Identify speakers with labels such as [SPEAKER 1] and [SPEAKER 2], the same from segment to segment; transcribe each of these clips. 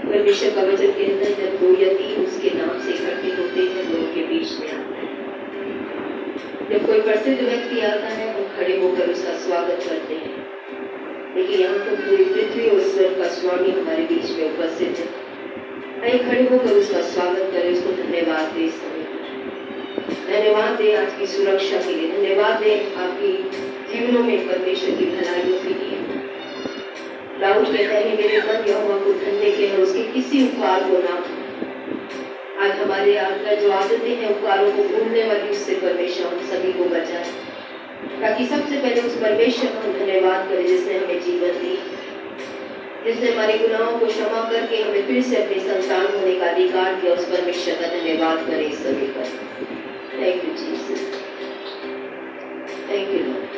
[SPEAKER 1] परमेश्वर का वचन कहता है जब 2 या 3 उसके नाम से इकट्ठे होते हैं तो उनके बीच में आता है। जब कोई प्रसिद्ध व्यक्ति आता है तो खड़े होकर उसका स्वागत करते हैं, लेकिन यहाँ तो पूरी पृथ्वी और स्वर्ग का स्वामी हमारे बीच में उपस्थित है। आइए खड़े होकर उसका स्वागत करें, उसको धन्यवाद दे समय, धन्यवाद दे आज की सुरक्षा के लिए, धन्यवाद दे आपकी जीवनों में परमेश्वर की भलाइयों के लिए। दाऊद कहता है मेरे मन यहोवा को धन्य के है, उसके किसी उपकार को ना। आज हमारे आपका जो आदतें हैं उपकारों को भूलने वाली, उससे परमेश्वर हम सभी को बचाए, ताकि सबसे पहले उस परमेश्वर को हम धन्यवाद करें जिसने हमें जीवन दी, जिसने हमारे गुनाहों को क्षमा करके हमें फिर से अपने संतान होने का अधिकार दिया। उस परमेश्वर का धन्यवाद करें इस समय पर। Thank you Jesus, thank you Lord.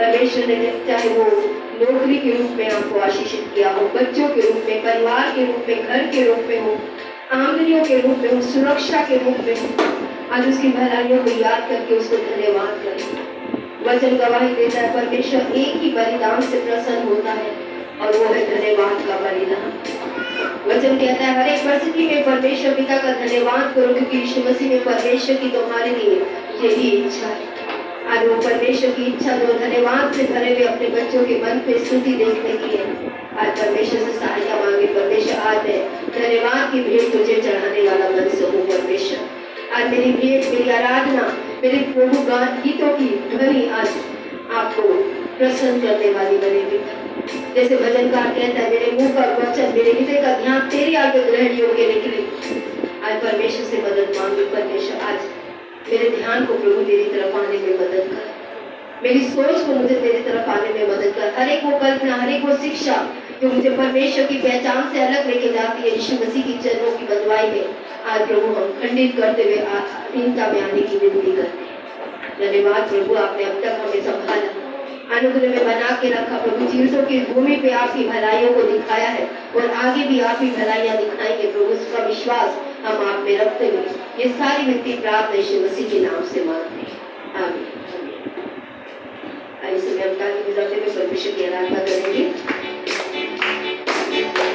[SPEAKER 1] परमेश्वर ने चाहे वो नौकरी के रूप में आपको आशीषित किया हो, बच्चों के रूप में, परिवार के रूप में, घर के रूप में हो, आमदनियों के रूप में हो, सुरक्षा के रूप में हो, आज उसकी भलाइयों को याद करके उसको धन्यवाद करें। वचन गवाही देता है परमेश्वर एक ही बलिदान से प्रसन्न होता है और वो है धन्यवाद का बलिदान। वचन कहता है हर एक परिस्थिति में परमेश्वर पिता का धन्यवाद करो क्योंकि यीशु मसीह में परमेश्वर की तुम्हारे लिए यही इच्छा है। आज वो परमेश्वर की इच्छा जो धन्यवाद से भरे हुए अपने बच्चों के मन पे स्तुति देखने की है, आज परमेश्वर से सहायता मांगे। परमेश्वर आज है धन्यवाद की भेंट तुझे चढ़ाने वाला मन से हो परमेश्वर। आज मेरी भेंट, मेरी आराधना, मेरे प्रभु गीतों की ध्वनि आज आपको प्रसन्न करने वाली बनेगी। जैसे भजनकार कहता है मेरे मुंह का वचन, मेरे हृदय का ध्यान तेरे आगे ग्रहण योग्य निकले। आज परमेश्वर से मदद मांगे। परमेश्वर आज मेरे ध्यान को प्रभु तेरी तरफ आने में मदद कर, मेरी सोच को मुझे तेरी तरफ आने में मदद कर। हर एक वो कल्पना, हर एक वो शिक्षा जो मुझे परमेश्वर की पहचान से अलग लेके जाती है, यीशु मसीह की चरणों की बंधुआई में आज प्रभु हम खंडित करते हुए अधीनता में आने की विनती करते हैं। धन्यवाद प्रभु, आपने अब तक हमें संभाला, अनुग्रह में बना के रखा प्रभु। जीवितों की भूमि पे आपकी भलाइयों को दिखाया है और आगे भी आप ही भलाइयां दिखाएंगे प्रभु। उसका विश्वास हम आप में रखते हुए ये सारी विनती प्रार्थना यीशु मसीह के नाम से मांगते हैं, आमीन। आइए समय हम ताली बजाते हुए परमेश्वर की आराधना करेंगे। धन्यवाद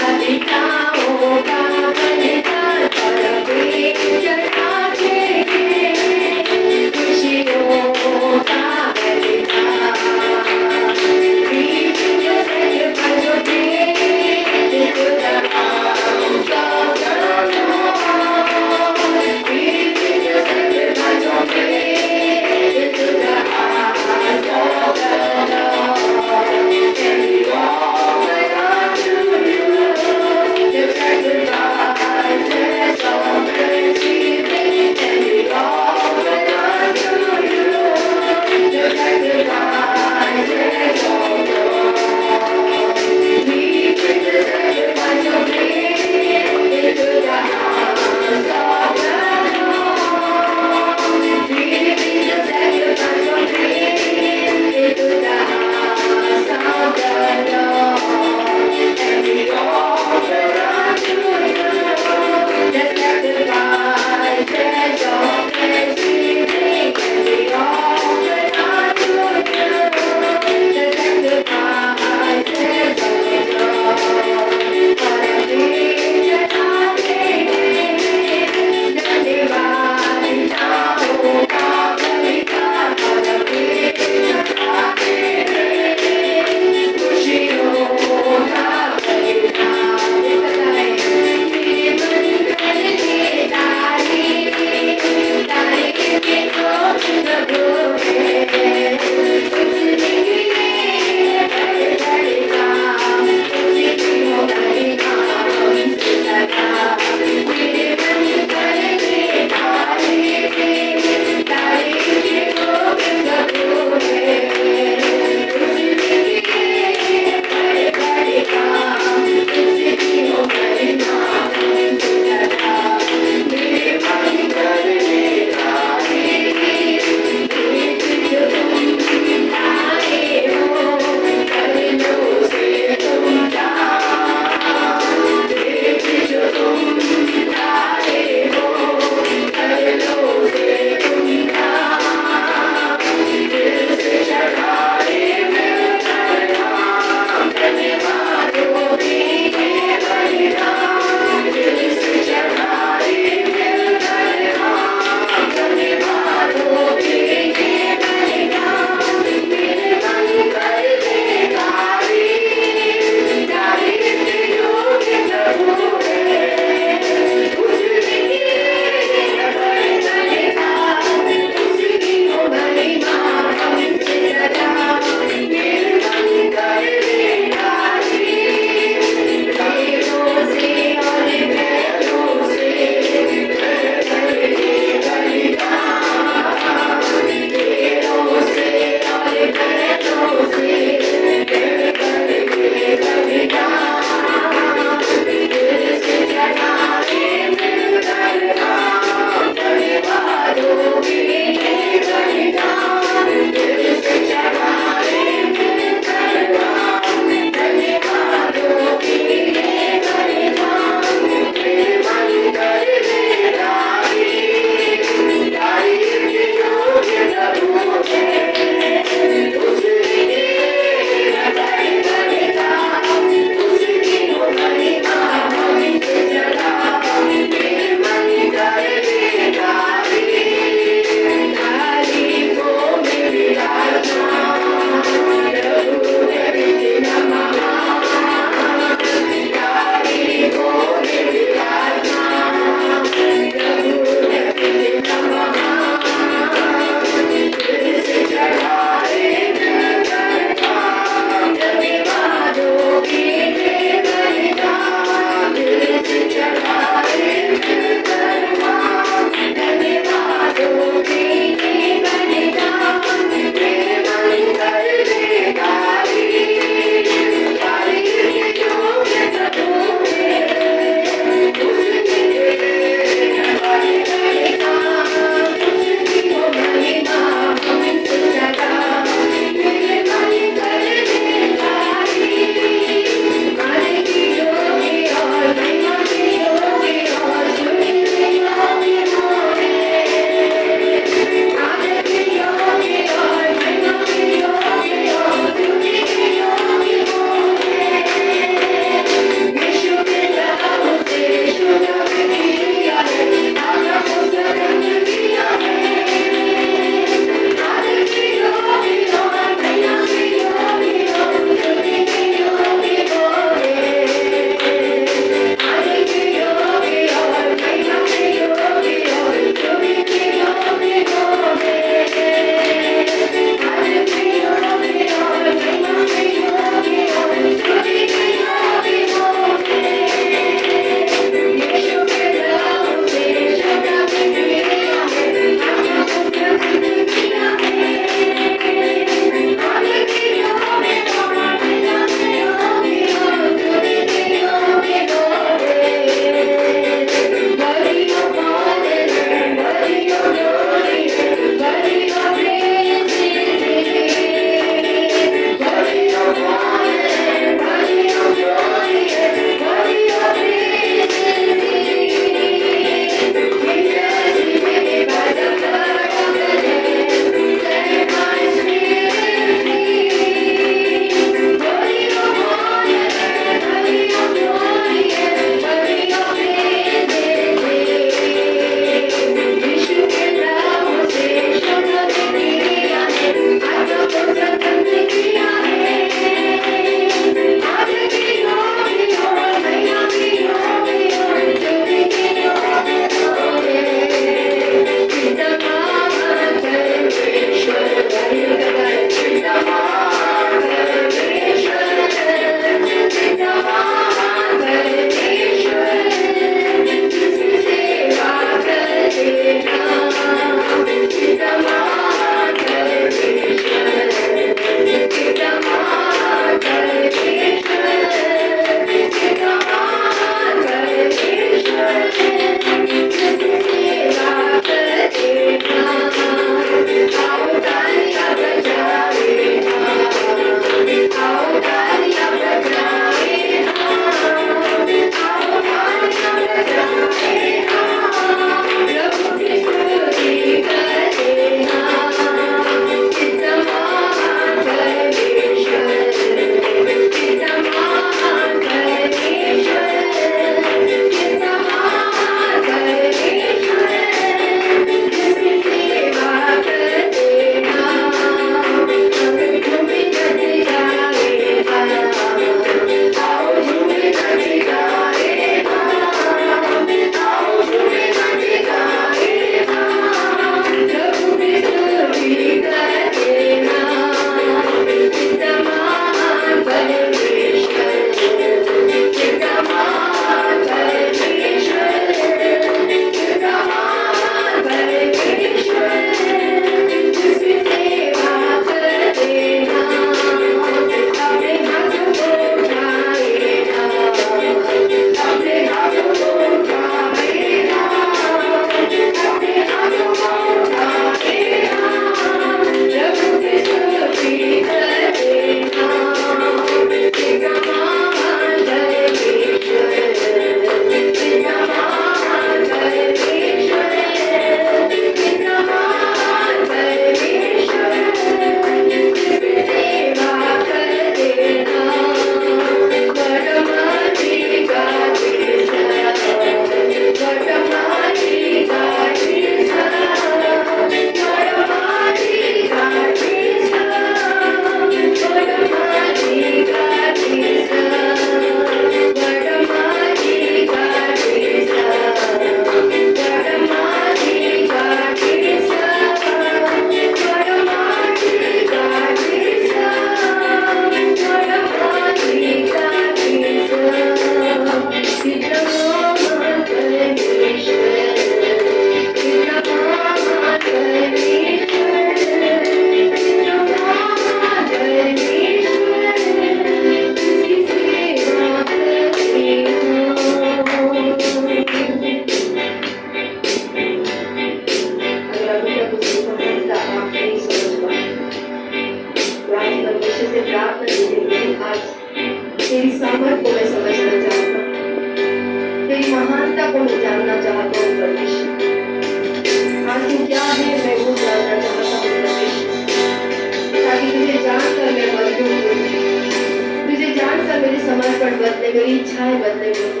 [SPEAKER 1] मेरी इच्छाएं बदले प्रभु।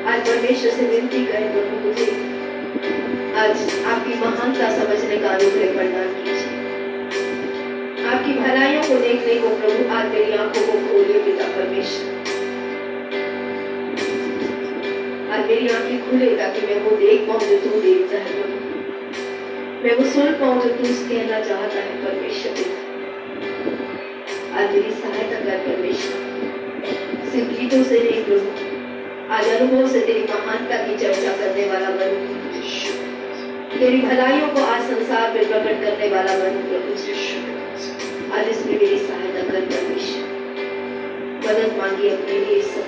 [SPEAKER 1] आज परमेश्वर से विनती करें प्रभु, मुझे आज आपकी महानता समझने का अनुग्रह प्रदान कीजिए। आपकी भलाइयों को देखने को प्रभु आज मेरी आंखों को खोलिए पिता परमेश्वर। आज मेरी आंखें खुले ताकि मैं वो देख पाऊं जो तू देखता है प्रभु, मैं वो सुन पाऊं जो तू कहना चाहता है परमेश्वर पिता। आज मेरी सहायता कर परमेश्वर, सिर्फ गीतों से नहीं प्रभु, आज अनुभव से तेरी महानता की चर्चा करने वाला बनूं, तेरी भलाइयों को आज संसार में प्रकट करने वाला बनूं प्रभु। आज इसमें मेरी सहायता कर परमेश्वर। मदद मांगी अपने लिए सब,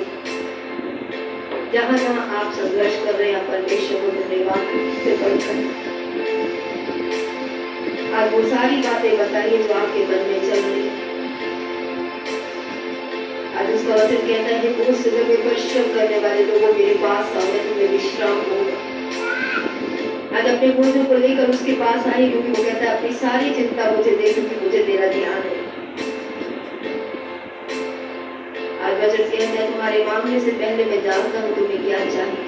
[SPEAKER 1] जहां जहां आप संघर्ष कर रहे हैं परमेश्वर को धन्यवाद से बढ़कर आज वो सारी बातें बताइए जो आपके मन में चल रही है। आज उसका वचन कहता है बहुत से लोग परिश्रम करने वाले लोगों मेरे पास आओ, मैं तुम्हें विश्राम दूंगा। आज अपने बोझों को लेकर उसके पास आई, क्योंकि वो कहता है अपनी सारी चिंता मुझे दे, क्योंकि मुझे तेरा ध्यान है। आज वचन कहता है तुम्हारे मांगने से पहले मैं जानता हूँ तुम्हें क्या चाहिए।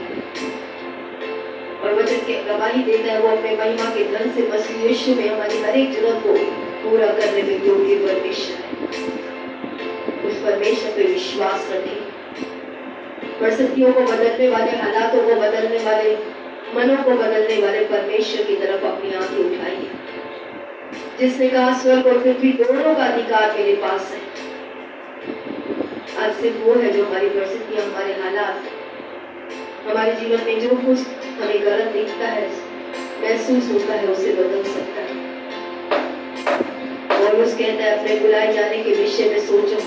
[SPEAKER 1] और वचन की गवाही देता है वो अपने महिमा के धन से मसीह यीशु में हमारी हर एक जरूरत को पूरा करने में योग्य परमेश्वर है। उस परमेश्वर पे विश्वास रखें। परिस्थितियों को बदलने वाले, हालातों को बदलने वाले, मनों को बदलने वाले परमेश्वर की तरफ अपनी आंखें उठाइए, जिसने कहा स्वर्ग और पृथ्वी दोनों का अधिकार मेरे पास है। आज सिर्फ वो है जो हमारी परिस्थितियां, हमारे हालात, हमारे जीवन में जो कुछ हमें गलत दिखता है, महसूस होता है, उसे बदल सकता है। और उस कहता है अपने बुलाए जाने के विषय में सोचो,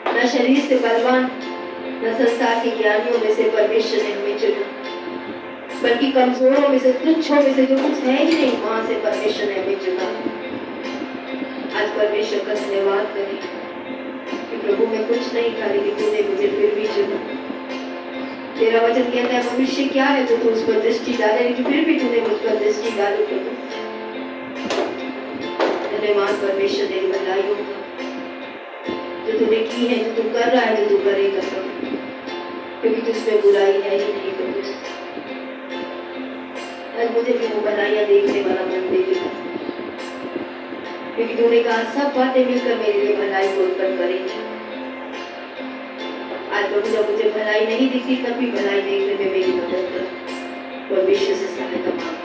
[SPEAKER 1] न शरीर से बलवान, न संसार के ज्ञानियों में से परमेश्वर ने हमें चुना, बल्कि कमजोरों में से, तुच्छों में से, जो कुछ है ही नहीं, वहां से परमेश्वर ने हमें चुना। आज परमेश्वर का धन्यवाद करें कि प्रभु मैं कुछ नहीं था, लेकिन तूने मुझे फिर भी चुना। तेरा वचन कहता है भविष्य क्या है तो तू उस पर दृष्टि डाले, लेकिन फिर भी तूने मुझ पर दृष्टि डाली प्रभु। धन्यवाद परमेश्वर तेरी भलाइयों का, जो तूने की है, जो तू कर रहा है, जो तू करेगा प्रभु, क्योंकि तुझमें बुराई है ही नहीं प्रभु। आज मुझे भी वो भलाइयां देखने वाला मन दे दे, क्योंकि तूने कहा सब बातें मिलकर मेरे लिए भलाई को उत्पन्न करेंगी। आज प्रभु जब मुझे भलाई नहीं दिखती, तब भी भलाई देखने में मेरी मदद कर, परमेश्वर से सहायता मांगे।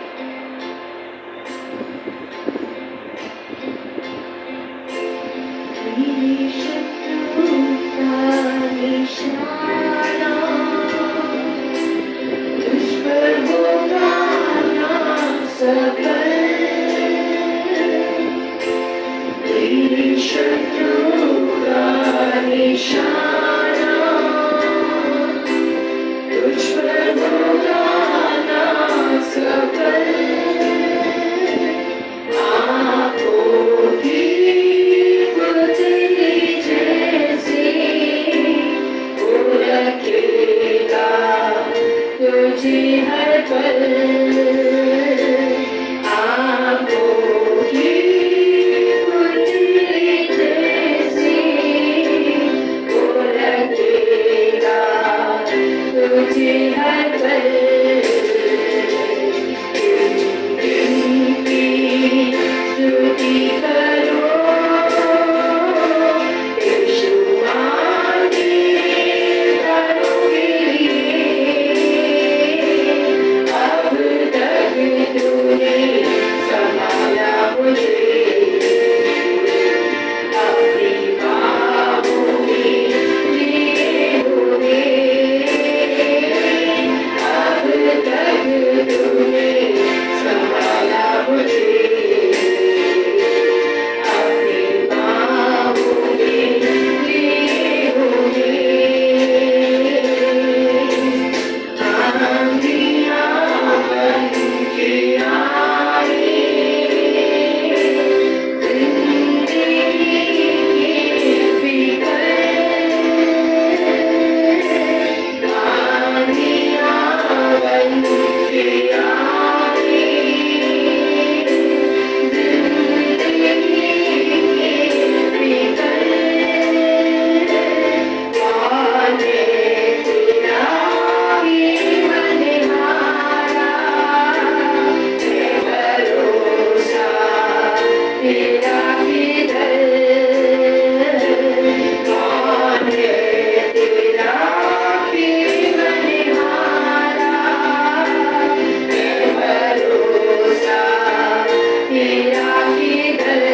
[SPEAKER 1] तेरा किधर कौन है तेरा भी बनिहारा है भरोसा तेरा किधर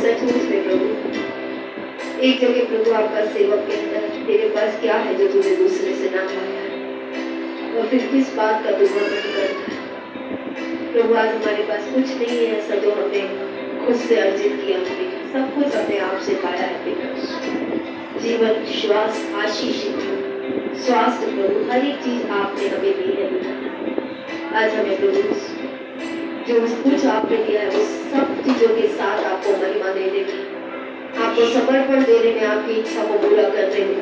[SPEAKER 1] सचमुच में प्रभु एक जगह प्रभु आपका सेवक कहता है तेरे पास क्या है जो तूने दूसरे से ना पाया है, और फिर किस बात का तू घमंड करता है। प्रभु आज हमारे पास कुछ नहीं है ऐसा जो हमने खुद से अर्जित किया, हमने सब कुछ अपने आप से पाया है पिता। जीवन, श्वास, आशीष, स्वास्थ्य प्रभु हर एक चीज आपने हमें दी है पिता। आज हमें प्रभु जो कुछ आपने दिया है वो सब चीजों के साथ आपको महिमा देने में, आपको समर्पण देने में, आपकी इच्छा को पूरा करने में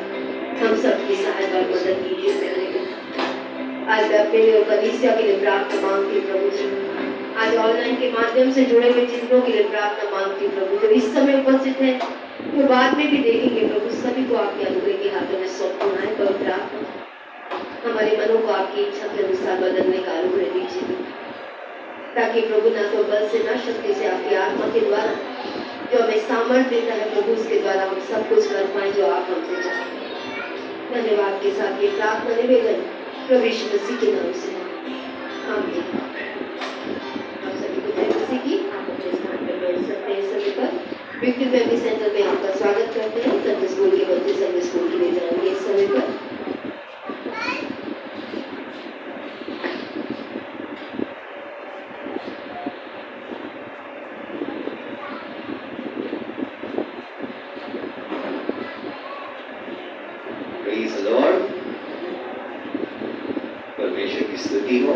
[SPEAKER 1] हम सबकी सहायता और मदद कीजिए मेरे। आज मैं अपने लिए कलीसिया के लिए प्रार्थना मांगती हूँ प्रभु जी। आज ऑनलाइन के माध्यम से जुड़े हुए जितनों के लिए प्रार्थना मांगती हूँ प्रभु, जो इस समय उपस्थित है वो बाद में भी देखेंगे प्रभु, सभी को आपके अनुग्रह के हाथों में सौंपना है। पर प्रार्थना हमारे मनों को आपकी इच्छा के अनुसार बदलने का अनुग्रह दीजिए, ताकि प्रभु ना तो बल से ना शक्ति से आपकी आत्मा के द्वारा जो हमें सामर्थ्य देता है प्रभु, उसके द्वारा हम सब कुछ कर पाए जो आप हमसे चाहते हैं। धन्यवाद के साथ ये प्रार्थना निवेदन प्रभु यीशु मसीह के नाम से आमीन। आप सभी को जय मसीह की। आप अपने स्थान पर बैठ सकते हैं। सभी पर विक्ट्री फैमिली सेंटर में आपका स्वागत करते हैं। संडे स्कूल के बच्चे संडे स्कूल के लिए जाएंगे इस समय पर।
[SPEAKER 2] परमेश्वर की स्तुति हो।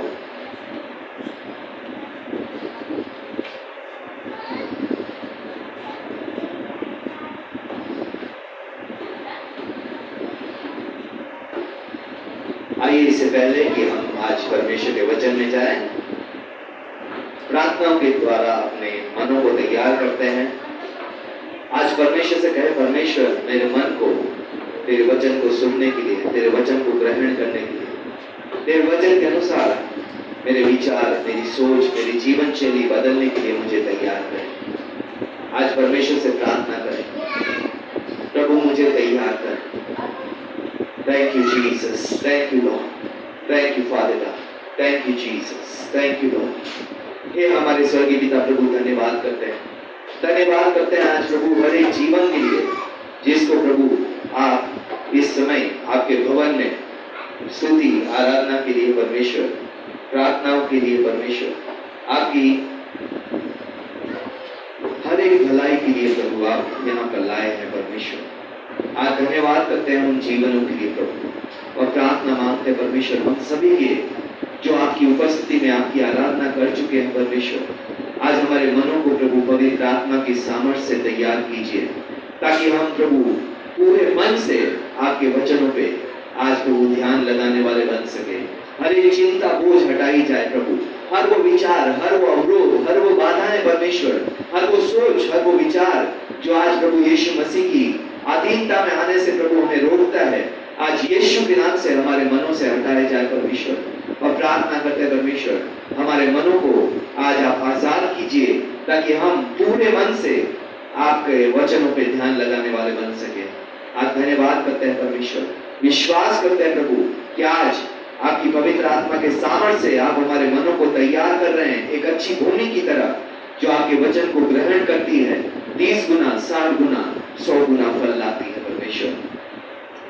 [SPEAKER 2] आइए इससे पहले कि हम आज परमेश्वर के वचन में जाएं, प्रार्थनाओं के द्वारा अपने मनों को तैयार करते हैं। आज परमेश्वर से कहे, परमेश्वर मेरे मन को तेरे वचन को सुनने के लिए, तेरे वचन को ग्रहण करने के लिए, तेरे वचन के अनुसार मेरे विचार, मेरी सोच, मेरी जीवन शैली बदलने के लिए मुझे तैयार करें। आज परमेश्वर से प्रार्थना करें, प्रभु मुझे तैयार कर। Thank you Jesus, thank you Lord, thank you father God, thank you Jesus, thank you Lord. हे हमारे स्वर्गीय पिता प्रभु, धन्यवाद करते हैं, धन्यवाद करते हैं आज प्रभु हर एक जीवन के लिए जिसको प्रभु आप इस समय आपके भवन में स्तुति आराधना के लिए परमेश्वर, प्रार्थनाओं के लिए परमेश्वर, आपकी हर एक भलाई के लिए प्रभु आप यहाँ पर लाए हैं परमेश्वर। आज धन्यवाद करते हैं उन जीवनों के लिए प्रभु, और प्रार्थना मांगते हैं परमेश्वर हम सभी के जो आपकी उपस्थिति में आपकी आराधना कर चुके हैं परमेश्वर। आज हमारे मनों को प्रभु पवित्र आत्मा की सामर्थ्य से तैयार कीजिए, ताकि हम प्रभु पूरे मन से आपके वचनों पे आज प्रभु ध्यान लगाने वाले बन सके। हर एक चिंता बोझ हटाई जाए प्रभु, हर वो विचार, हर वो अवरोध, हर वो बाधाएं परमेश्वर, हर वो सोच, हर वो विचार जो आज प्रभु यीशु मसीह की अधीनता में आने से प्रभु हमें रोकता है, आज यीशु के नाम से हमारे मनों से हटाए जाए परमेश्वर। और प्रार्थना करते हैं परमेश्वर हमारे मनों को आज आप आजाद कीजिए, ताकि हम पूरे मन से आपके वचनों पे ध्यान लगाने वाले बन सके। आज धन्यवाद करते हैं परमेश्वर, विश्वास करते हैं प्रभु कि आज आपकी पवित्र आत्मा के सामर्थ्य से आप हमारे मनों को तैयार कर रहे हैं, एक अच्छी भूमि की तरह जो आपके वचन को ग्रहण करती है, 30 गुना, 60 गुना, 100 गुना फल लाती है परमेश्वर।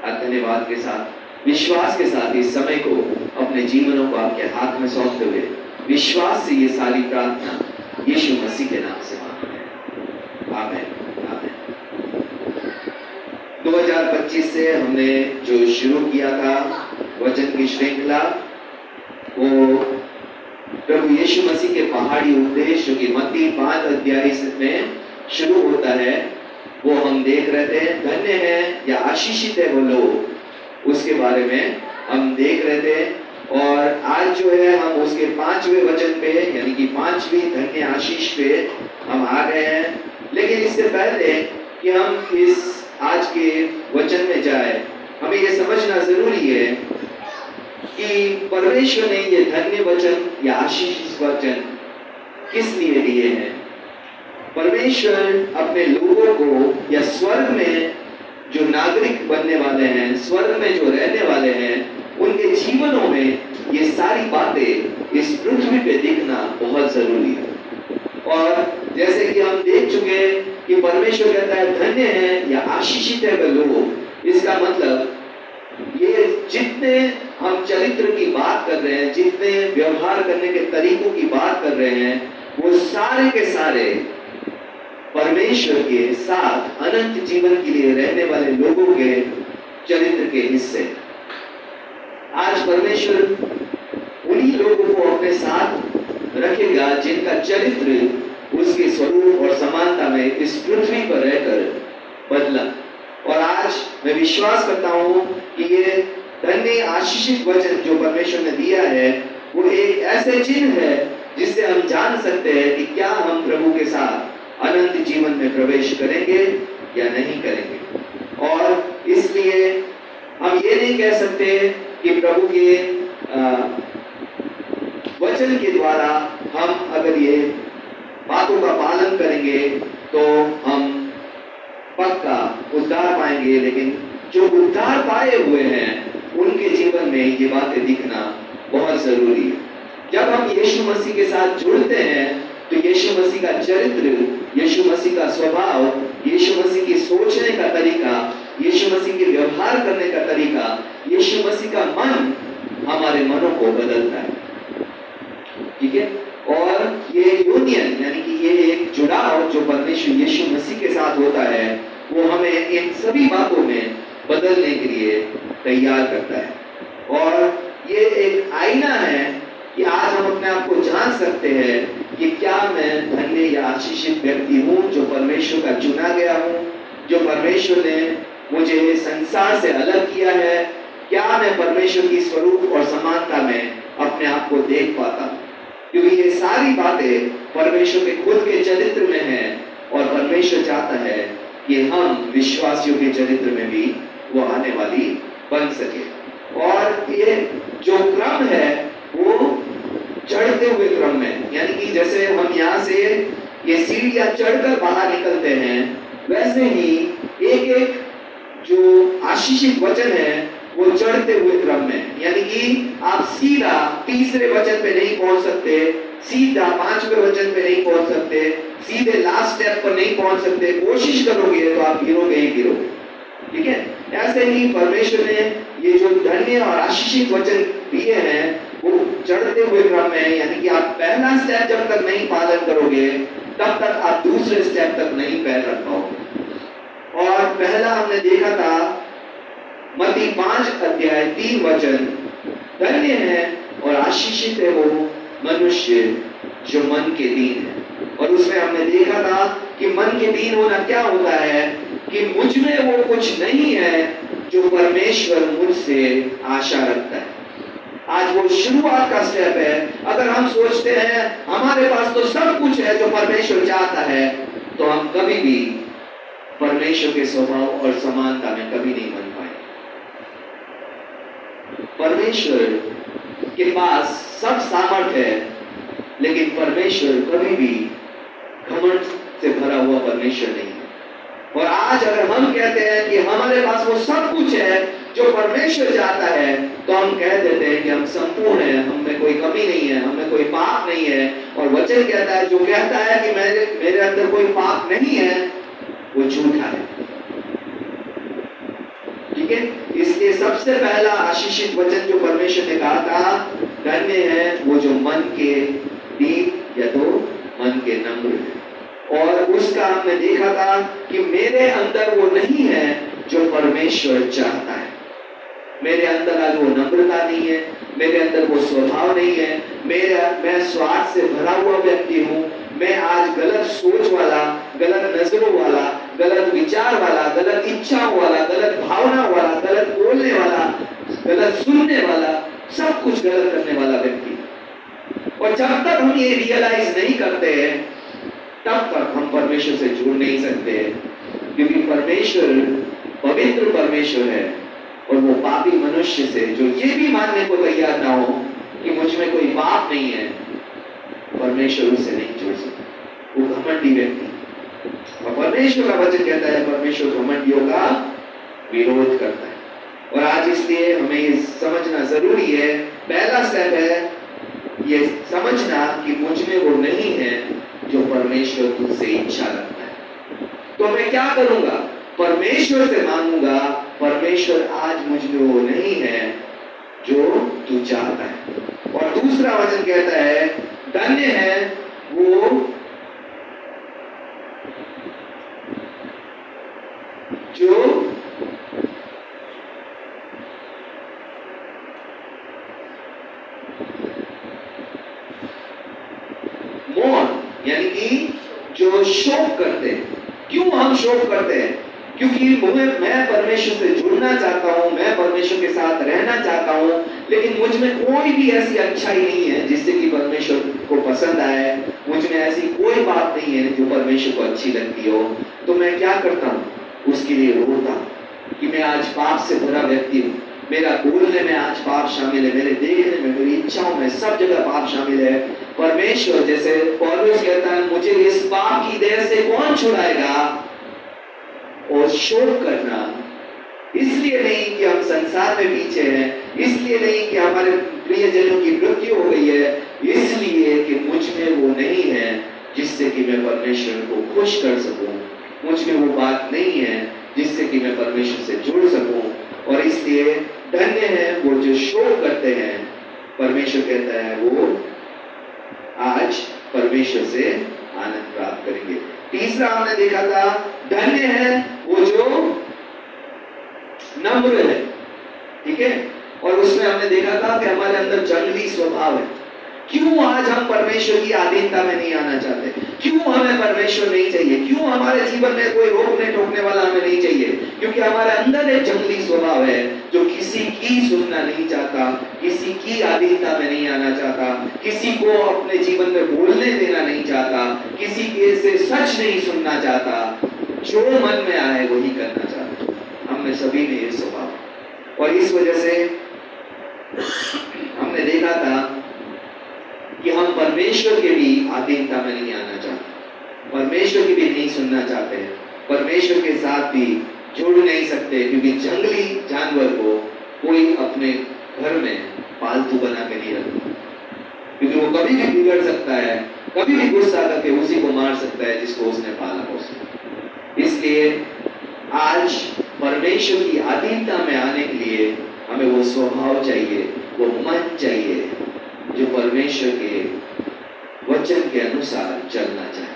[SPEAKER 2] आज धन्यवाद के साथ, विश्वास के साथ इस समय को अपने जीवनों को आपके हाथ में सौंपते हुए विश्वास से ये सारी प्रार्थना यीशु मसीह के नाम से मांगते हैं, आमीन। 2025 से हमने जो शुरू किया था वचन की श्रृंखला, वो प्रभु यीशु मसीह के पहाड़ी उपदेश जो कि मत्ती 5 अध्याय में शुरू होता है, वो हम देख रहे थे। धन्य है या आशीषित है वो लोग, उसके बारे में हम देख रहे थे। और आज जो है हम उसके 5वें वचन पे, यानी कि 5वीं धन्य आशीष पे हम आ गए हैं। लेकिन इससे पहले कि हम इस आज के वचन में जाए, हमें ये समझना जरूरी है कि परमेश्वर ने ये धन्य वचन या आशीष वचन किस लिए दिए हैं। परमेश्वर अपने लोगों को या स्वर्ग में जो नागरिक बनने वाले हैं, स्वर्ग में जो रहने वाले हैं, उनके जीवनों में ये सारी बातें इस पृथ्वी पे दिखना बहुत जरूरी है। और जैसे कि हम देख चुके कि कि परमेश्वर कहता है धन्य है या आशीषित है वे लोग, इसका मतलब ये जितने हम चरित्र की बात कर रहे हैं, जितने व्यवहार करने के तरीकों की बात कर रहे हैं, वो सारे के सारे परमेश्वर के साथ अनंत जीवन के लिए रहने वाले लोगों के चरित्र के हिस्से। आज परमेश्वर उन्हीं लोगों को अपने साथ रखेगा जिनका चरित्र उसके स्वरूप और समानता में इस पृथ्वी पर रहकर बदला। और आज मैं विश्वास करता हूं कि ये धन्य आशीषित वचन जो परमेश्वर ने दिया है वो एक ऐसे चिन्ह है जिससे हम जान सकते हैं कि क्या हम प्रभु के साथ अनंत जीवन में प्रवेश करेंगे या नहीं करेंगे। और इसलिए हम ये नहीं कह सकते कि प्रभु के वचन के द्वारा हम अगर ये बातों का पालन करेंगे तो हम पक्का उद्धार पाएंगे, लेकिन जो उद्धार पाए हुए हैं उनके जीवन में ये बातें दिखना बहुत जरूरी है। जब हम यीशु मसीह के साथ जुड़ते हैं तो यीशु मसीह का चरित्र, यीशु मसीह का स्वभाव, यीशु मसीह की सोचने का तरीका, यीशु मसीह के व्यवहार करने का तरीका, यीशु मसीह का मन हमारे मनों को बदलता है। ठीक है, और ये यूनियन यानी कि ये एक जुड़ाव जो परमेश्वर यीशु मसीह के साथ होता है वो हमें इन सभी बातों में बदलने के लिए तैयार करता है। और ये एक आईना है कि आज हम अपने आप को जान सकते हैं कि क्या मैं धन्य या आशीषित व्यक्ति हूँ जो परमेश्वर का चुना गया हूँ, जो परमेश्वर ने मुझे संसार से अलग किया है। क्या मैं परमेश्वर की स्वरूप और समानता में अपने आप को देख पाता हूँ, क्योंकि ये सारी बातें परमेश्वर के खुद के चरित्र में हैं और परमेश्वर चाहता है कि हम विश्वासियों के चरित्र में भी वो आने वाली बन सके। और ये जो क्रम है वो चढ़ते हुए क्रम में, यानी कि जैसे हम यहाँ से ये सीढ़ियां चढ़कर बाहर निकलते हैं वैसे ही एक एक जो आशीषित वचन है वो चढ़ते हुए क्रम में, यानी कि आप सीधा तीसरे वचन पे नहीं पहुंच सकते, सीधा पांचवें वचन पे नहीं पहुंच सकते, सीधे लास्ट स्टेप पर नहीं पहुंच सकते। कोशिश करोगे तो आप गिरोगे ही गिरोगे। ठीक है, ऐसे ही परमेश्वर ने ये जो धन्य और आशीषित वचन दिए हैं वो चढ़ते हुए क्रम में, यानी कि आप पहला स्टेप जब तक नहीं पालन करोगे तब तक आप दूसरे स्टेप तक नहीं पैर रख पाओगे। और पहला हमने देखा था मत्ती 5:3 वचन, धन्य है और आशीषित है वो मनुष्य जो मन के दीन है। और उसमें हमने देखा था कि मन के दीन होना क्या होता है, कि मुझ में वो कुछ नहीं है जो परमेश्वर मुझसे आशा रखता है। आज वो शुरुआत का स्टेप है। अगर हम सोचते हैं हमारे पास तो सब कुछ है जो परमेश्वर चाहता है, तो हम कभी भी परमेश्वर के स्वभाव और समानता में कभी नहीं बन पाए। परमेश्वर के पास सब सामर्थ्य है, लेकिन परमेश्वर कभी भी घमंड से भरा हुआ परमेश्वर नहीं है। और आज अगर हम कहते हैं कि हमारे पास वो सब कुछ है जो परमेश्वर चाहता है, तो हम कह देते हैं कि हम संपूर्ण हैं, हम में कोई कमी नहीं है, हम में कोई पाप नहीं है। और वचन कहता है जो कहता है कि मेरे अंदर कोई पाप नहीं है वो झूठा है। ठीक है, इसलिए सबसे पहला आशीषित वचन जो परमेश्वर ने कहा था, धन्य है वो जो मन के दीन या तो मन के नम्र है। और उसका हमने देखा था कि मेरे अंदर वो नहीं है जो परमेश्वर चाहता है। मेरे अंदर आज वो नम्रता नहीं है, मेरे अंदर वो स्वभाव नहीं है, मैं स्वार्थ से भरा हुआ व्यक्ति हूँ। मैं आज गलत सोच वाला, गलत नजरों वाला, गलत विचार वाला, गलत इच्छाओं वाला, गलत भावना वाला, गलत बोलने वाला, गलत सुनने वाला, सब कुछ गलत करने वाला व्यक्ति। और जब तक हम ये रियलाइज नहीं करते हैं तब तक हम परमेश्वर से जुड़ नहीं सकते, क्योंकि परमेश्वर पवित्र परमेश्वर है और वो पापी मनुष्य से जो ये भी मानने को तैयार ना हो कि मुझ में कोई पाप नहीं है, परमेश्वर उससे नहीं जुड़ सकता। वो घमंडी व्यक्ति, और परमेश्वर का वचन कहता है परमेश्वर घमंडियों का विरोध करता है। और आज इसलिए हमें ये समझना जरूरी है, पहला स्टेप है ये समझना कि मुझ में वो नहीं है जो परमेश्वर तुझसे इच्छा रखता है। तो मैं क्या करूंगा? परमेश्वर से मांगूंगा, परमेश्वर आज मुझ में वो नहीं है जो तू चाहता है। और दूसरा वचन कहता है, धन्य है वो जो मौन, यानी कि जो शोक करते हैं। क्यों हम शोक करते हैं? क्योंकि मैं परमेश्वर से जुड़ना चाहता हूं, मैं परमेश्वर के साथ रहना चाहता हूं, लेकिन मुझ में कोई भी ऐसी अच्छाई नहीं है जिससे कि परमेश्वर को पसंद आए। मुझ में ऐसी कोई बात नहीं है जो परमेश्वर को अच्छी लगती हो। तो मैं क्या करता हूं? उसके लिए रोता कि मैं आज पाप से भरा व्यक्ति हूं, मेरा बोलने में आज पाप शामिल है, मेरे देखने में, मेरी इच्छाओं में, सब जगह पाप शामिल है। परमेश्वर, जैसे पौलुस कहता है, मुझे इस पाप की देह से कौन छुड़ाएगा? और शोक करना इसलिए नहीं कि हम संसार में पीछे हैं, इसलिए नहीं कि हमारे प्रियजनों की मृत्यु हो गई है, इसलिए कि मुझ में वो नहीं है जिससे कि मैं परमेश्वर को खुश कर सकूं। मुझ में वो बात नहीं है जिससे कि मैं परमेश्वर से जुड़ सकूं। और इसलिए धन्य है वो जो शोक करते हैं। परमेश्वर कहता है वो आज परमेश्वर से आनंद प्राप्त करेंगे। तीसरा हमने देखा था, धन्य है वो जो नम्र है। ठीक है, और उसमें हमने देखा था कि हमारे अंदर जंगली स्वभाव है। क्यों आज हम परमेश्वर की अधीनता में नहीं आना चाहते? क्यों हमें परमेश्वर नहीं चाहिए? क्यों हमारे जीवन में कोई रोकने टोकने वाला हमें नहीं चाहिए? क्योंकि हमारे अंदर एक जंगली स्वभाव है जो किसी की सुनना नहीं चाहता, किसी की अधीनता में नहीं आना चाहता, किसी को अपने जीवन में बोलने देना नहीं चाहता, किसी के से सच नहीं सुनना चाहता, जो मन में आए वही करना चाहता। हमने सभी ने ये स्वभाव, और इस वजह से हमने देखा था कि हम परमेश्वर के भी अधीनता में नहीं आना चाहते, परमेश्वर की भी नहीं सुनना चाहते, परमेश्वर के साथ भी जुड़ नहीं सकते। क्योंकि जंगली जानवर को कोई अपने घर में पालतू बना के नहीं रखता, क्योंकि वो कभी भी बिगड़ सकता है, कभी भी गुस्सा करके उसी को मार सकता है जिसको उसने पाला हो। इसलिए आज परमेश्वर की अधीनता में आने के लिए हमें वो स्वभाव चाहिए, वो मन चाहिए जो परमेश्वर के वचन के अनुसार चलना चाहे,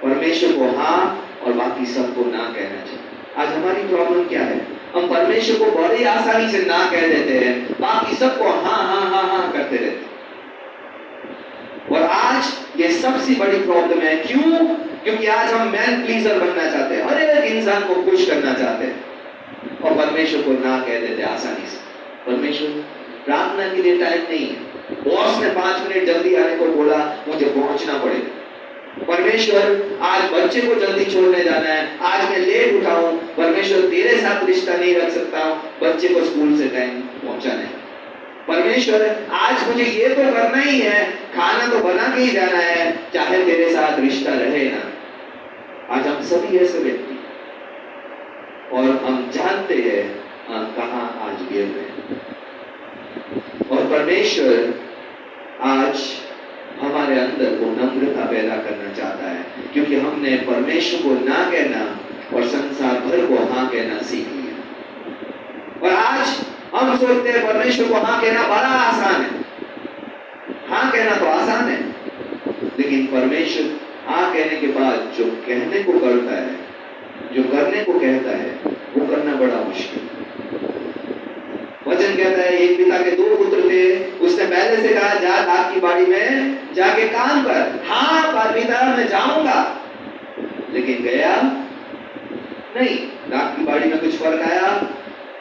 [SPEAKER 2] परमेश्वर को हाँ और बाकी सबको ना कहना चाहिए। आज हमारी प्रॉब्लम क्या है? हम परमेश्वर को बड़ी आसानी से ना कह देते हैं, बाकी सबको हाँ हाँ हाँ हाँ करते रहते हैं। और आज ये सबसे बड़ी प्रॉब्लम है। क्यों? क्योंकि आज हम मैन प्लीजर बनना चाहते हैं, हर एक इंसान को खुश करना चाहते हैं और परमेश्वर को ना कह देते आसानी से। परमेश्वर, प्रार्थना के लिए टाइम नहीं है, बॉस ने 5 मिनट जल्दी आने को बोला, मुझे पहुंचना पड़ेगा। परमेश्वर, आज बच्चे को जल्दी छोड़ने जाना है, आज मैं लेट उठा हूं, परमेश्वर तेरे साथ रिश्ता नहीं रख सकता हूं, बच्चे को स्कूल से टाइम पहुंचाना है। परमेश्वर, आज मुझे ये तो करना ही है, खाना तो बना के ही जाना है, चाहे तेरे साथ रिश्ता रहे ना। आज हम सभी ऐसे व्यक्ति, और हम जानते हैं हम कहां आज गिर रहे। और परमेश्वर आज हमारे अंदर वो नम्रता पैदा करना चाहता है, क्योंकि हमने परमेश्वर को ना कहना और संसार भर को हाँ कहना सीख लिया। और आज हम सोचते हैं परमेश्वर को हाँ कहना बड़ा आसान है। हाँ कहना तो आसान है, लेकिन परमेश्वर हाँ कहने के बाद जो कहने को करता है, जो करने को कहता है, वो करना बड़ा मुश्किल है। वचन कहता है, एक पिता के 2 पुत्र थे, उसने पहले से कहा, जा दाख की बाड़ी में जाके काम कर। हाँ पिता मैं जाऊंगा, लेकिन गया नहीं। दाख की बाड़ी में कुछ फर्क आया?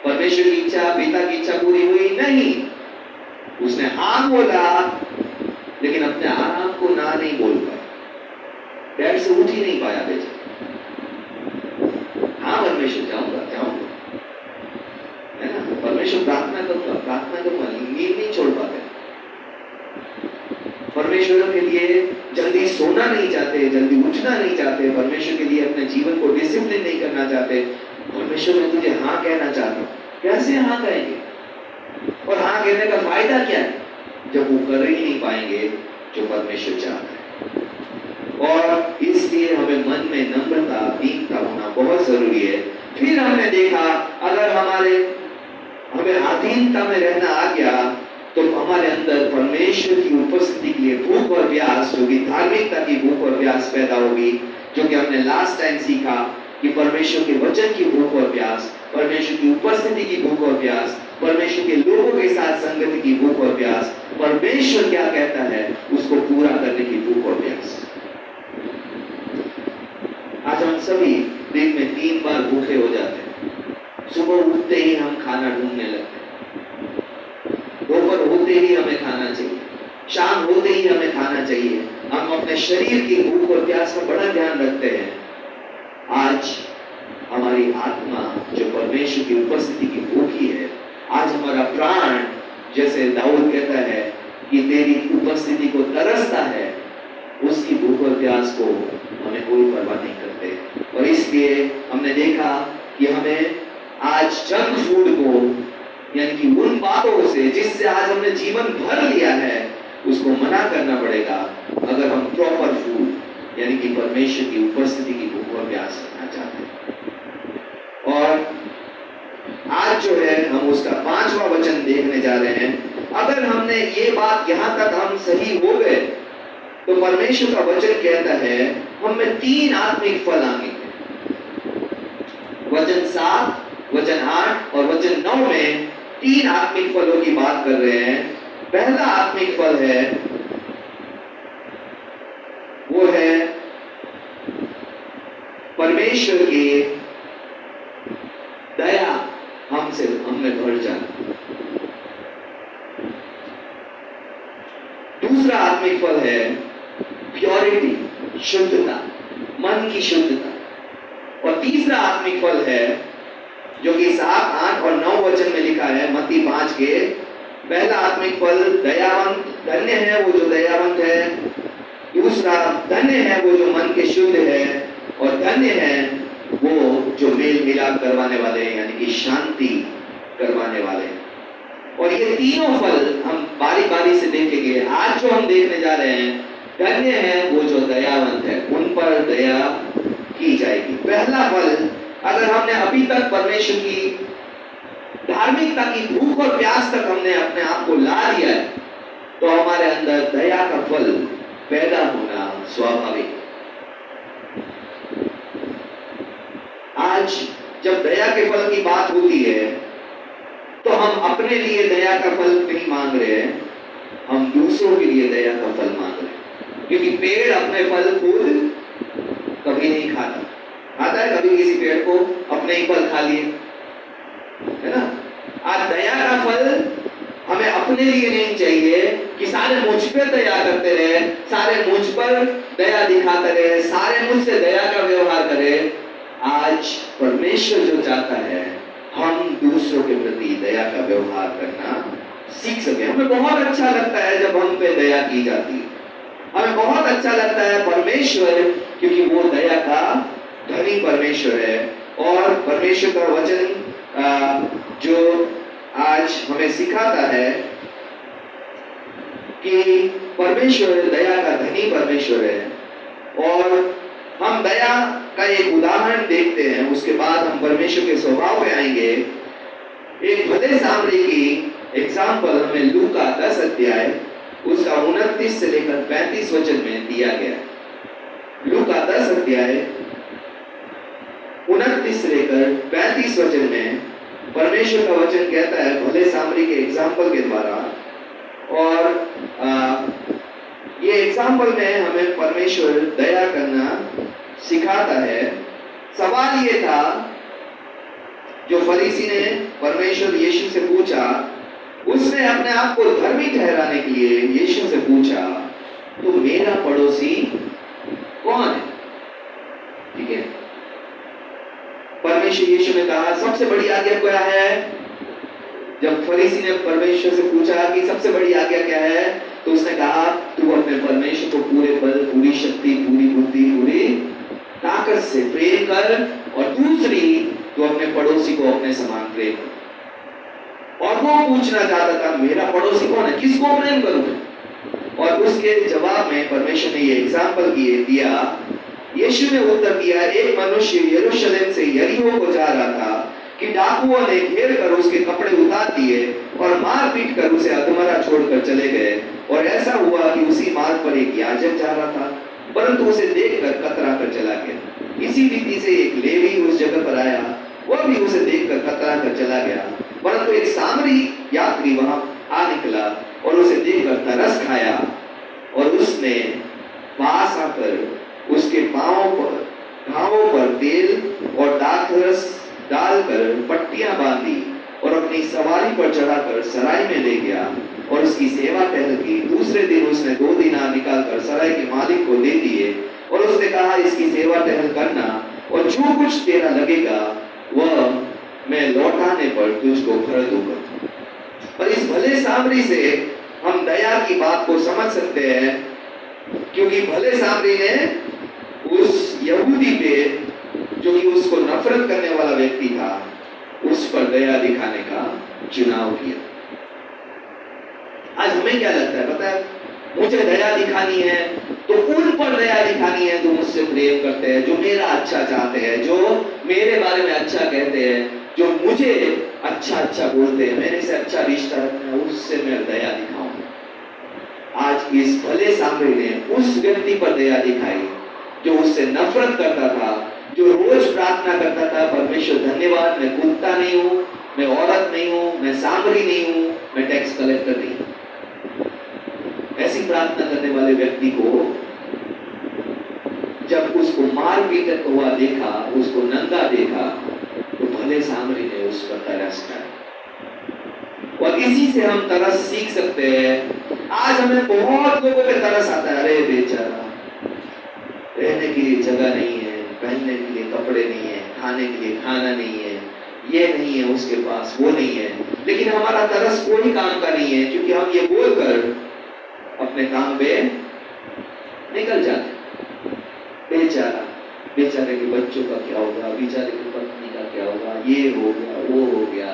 [SPEAKER 2] परमेश्वर की इच्छा, पिता की इच्छा पूरी हुई? नहीं। उसने हाँ बोला, लेकिन अपने आराम को ना नहीं बोल पाया, बेड से उठ ही नहीं पाया बेचा। हाँ परमेश्वर जाऊंगा जाऊंगा, है ना, परमेश्वर प्रार्थना करूंगा, नींद नहीं छोड़ पाते। परमेश्वर के लिए जल्दी सोना नहीं चाहते, जल्दी उठना नहीं चाहते, परमेश्वर के लिए अपने जीवन को डिसिप्लिन नहीं करना चाहते। परमेश्वर मैं तुझे हाँ कहना चाहता हूँ, कैसे हाँ कहेंगे? और हाँ कहने का फायदा क्या है जब वो कर ही नहीं पाएंगे जो परमेश्वर चाहता है। और इसलिए हमें मन में नम्रता, दीनता जरूरी है। फिर हमने देखा अगर हमें अधीनता में रहना आ गया तो हमारे अंदर परमेश्वर की उपस्थिति के लिए भूख और प्यास, जो कि धार्मिकता की भूख और प्यास पैदा होगी, जो कि हमने लास्ट टाइम सीखा कि परमेश्वर के वचन की भूख और प्यास, परमेश्वर की उपस्थिति की भूख और प्यास, परमेश्वर के लोगों के साथ संगति की भूख और प्यास, परमेश्वर क्या कहता है उसको पूरा करने की भूख और प्यास। आज हम सभी दिन में 3 बार भूखे हो जाते हैं। सुबह उठते ही हम खाना ढूंढने लगते हैं, दोपहर होते ही हमें खाना चाहिए, शाम होते ही हमें खाना चाहिए। हम अपने शरीर की भूख और प्यास का बड़ा ध्यान रखते हैं। आज हमारी आत्मा जो परमेश्वर की उपस्थिति की भूखी है, आज हमारा प्राण, जैसे दाऊद कहता है कि तेरी उपस्थिति को तरसता है, उसकी भूख और प्यास को हमें कोई परवाह नहीं करते। और इसलिए हमने देखा कि हमें आज जंक फूड को, यानी कि उन बातों से जिससे आज हमने जीवन भर लिया है, उसको मना करना पड़ेगा अगर हम प्रॉपर फूड यानी कि परमेश्वर की उपस्थिति की भूख और प्यास रखना चाहते हैं। और आज जो है हम उसका 5वां वचन देखने जा रहे हैं। अगर हमने ये बात यहां तक हम सही हो गए तो परमेश्वर का वचन कहता है हम में 3 आत्मिक फल आएंगे। वचन 7, वचन 8 और वचन 9 में 3 आत्मिक फलों की बात कर रहे हैं। पहला आत्मिक फल है वो है परमेश्वर की दया हमें भर जाना। दूसरा आत्मिक फल है प्योरिटी, शुद्धता, मन की शुद्धता। और तीसरा आत्मिक फल है जो कि 7, 8 और 9 वचन में लिखा है मत्ती 5 के। पहला आत्मिक फल दयावंत, धन्य है वो जो दयावंत है। दूसरा, धन्य है वो जो मन के शुद्ध है। और धन्य है वो जो मेल मिलाप करवाने वाले हैं, यानी कि शांति करवाने वाले हैं। और ये तीनों फल हम बारी बारी से देखेंगे। आज जो हम देखने जा रहे हैं, धन्य है वो जो दयावंत है, उन पर दया की जाएगी। पहला फल, अगर हमने अभी तक परमेश्वर की धार्मिकता की भूख और प्यास तक हमने अपने आप को ला दिया है, तो हमारे अंदर दया का फल पैदा होना स्वाभाविक। आज जब दया के फल की बात होती है तो हम अपने लिए दया का फल नहीं मांग रहे हैं, हम दूसरों के लिए दया का फल मांग रहे हैं। क्योंकि पेड़ अपने फल खुद कभी नहीं खाता। आता है कभी किसी पेड़ को अपने ही फल खा लिए, है ना? आज दया का फल हमें अपने लिए नहीं चाहिए कि सारे मुझ पर दया करते रहे, सारे मुझ पर दया दिखाते रहे, सारे मुझसे दया का व्यवहार करें। आज परमेश्वर जो चाहता है हम दूसरों के प्रति दया का व्यवहार करना सीख सके। हमें बहुत अच्छा लगता है जब हम पे दया की जाती है, हमें बहुत अच्छा लगता है परमेश्वर, क्योंकि वो दया का धनी परमेश्वर है। और परमेश्वर का वचन जो आज हमें सिखाता है कि परमेश्वर दया का धनी परमेश्वर है। और हम दया का एक उदाहरण देखते हैं, उसके बाद हम परमेश्वर के स्वभाव पे आएंगे। एक भले सामरी की एग्जाम्पल हमें लूका 10 अध्याय उसका 29 से लेकर 35 वचन में दिया गया। लूका 10 अध्याय 29 से लेकर 35 वचन में परमेश्वर का वचन कहता है भले सामरी के एग्जाम्पल के द्वारा। और ये एग्जाम्पल में हमें परमेश्वर दया करना सिखाता है। सवाल ये था जो फरीसी ने परमेश्वर यीशु से पूछा, उसने अपने आप को धर्मी ठहराने के लिए यीशु से पूछा, तो मेरा पड़ोसी कौन है? ठीक है, परमेश्वर यीशु ने कहा सबसे बड़ी आज्ञा क्या है? जब फरीसी ने परमेश्वर से पूछा कि सबसे बड़ी आज्ञा क्या है, तो उसने कहा तू अपने परमेश्वर को पूरे बल, पूरी शक्ति, पूरी बुद्धि, पूरी ताकत से प्रेम कर, और दूसरी तो अपने पड़ोसी को अपने समान प्रेम कर। और वो पूछना चाहता था मेरा पड़ोसी कौन है, किसको प्रेम करूं मैं? और उसके जवाब में परमेश्वर ने ये एग्जाम्पल दिया, यीशु ने उत्तर दिया, एक मनुष्य यरूशलेम से यरीहो को जा रहा था कि डाकुओं ने घेर कर उसके कपड़े उतार दिए और मार पीट कर उसे अधमरा छोड़कर चले गए। और ऐसा हुआ कि उसी मार्ग पर एक याजक जा रहा था, परंतु उसे देखकर कतरा कर चला गया। इसी रीति से एक लेवी उस जगह पर आया, वह भी उसे देखकर कतरा कर चला गया। परंतु एक सामरी यात्री वहां आ निकला और उसे देखकर तरस खाया, और उसने पास आकर उसके घावों पर तेल और दाखरस डालकर पट्टियां बांधी और अपनी सवारी पर चढ़ाकर सराय में ले गया और उसकी सेवा टहल की। दूसरे दिन उसने 2 दिनार निकालकर सराय के मालिक को दे दिए और उसने कहा, इसकी सेवा टहल करना, और जो कुछ तेरा लगेगा वह मैं लौटाने पर तुझको भर दूंगा। और इस भले सामरी से हम दया की बात को समझ सकते हैं, क्योंकि भले सामरी ने उस यहूदी पे, जो कि उसको नफरत करने वाला व्यक्ति था, उस पर दया दिखाने का चुनाव किया। आज हमें क्या लगता है पता है, मुझे दया दिखानी है तो उन पर दया दिखानी है जो मुझसे प्रेम करते हैं, जो मेरा अच्छा चाहते हैं, जो मेरे बारे में अच्छा कहते हैं, जो मुझे अच्छा बोलते हैं, मेरे से अच्छा रिश्ता रखना है, उससे मैं दया दिखाऊं। आज इस भले सामरी ने उस व्यक्ति पर दया दिखाई जो उससे नफरत करता था, जो रोज प्रार्थना करता था, परमेश्वर धन्यवाद, मैं कुत्ता नहीं हूं, मैं औरत नहीं हूं, मैं सामरी नहीं हूं, मैं टैक्स कलेक्टर नहीं हूं। ऐसी प्रार्थना करने वाले व्यक्ति को जब उसको मार पीट हुआ देखा, उसको नंगा देखा, तो भले सामरी ने उस पर तरस खाया। और इसी से हम तरस सीख सकते हैं। आज हमें बहुत लोगों पे तरस आता है, अरे बेचारा, रहने के लिए जगह नहीं है, पहनने के लिए कपड़े नहीं है, खाने के लिए खाना नहीं है, ये नहीं है उसके पास, वो नहीं है। लेकिन हमारा तरस कोई काम का नहीं है, क्योंकि हम ये बोलकर अपने काम पे निकल जाते। बेचारे के बच्चों का क्या होगा, बेचारे की पत्नी का क्या होगा, ये हो गया, वो हो गया,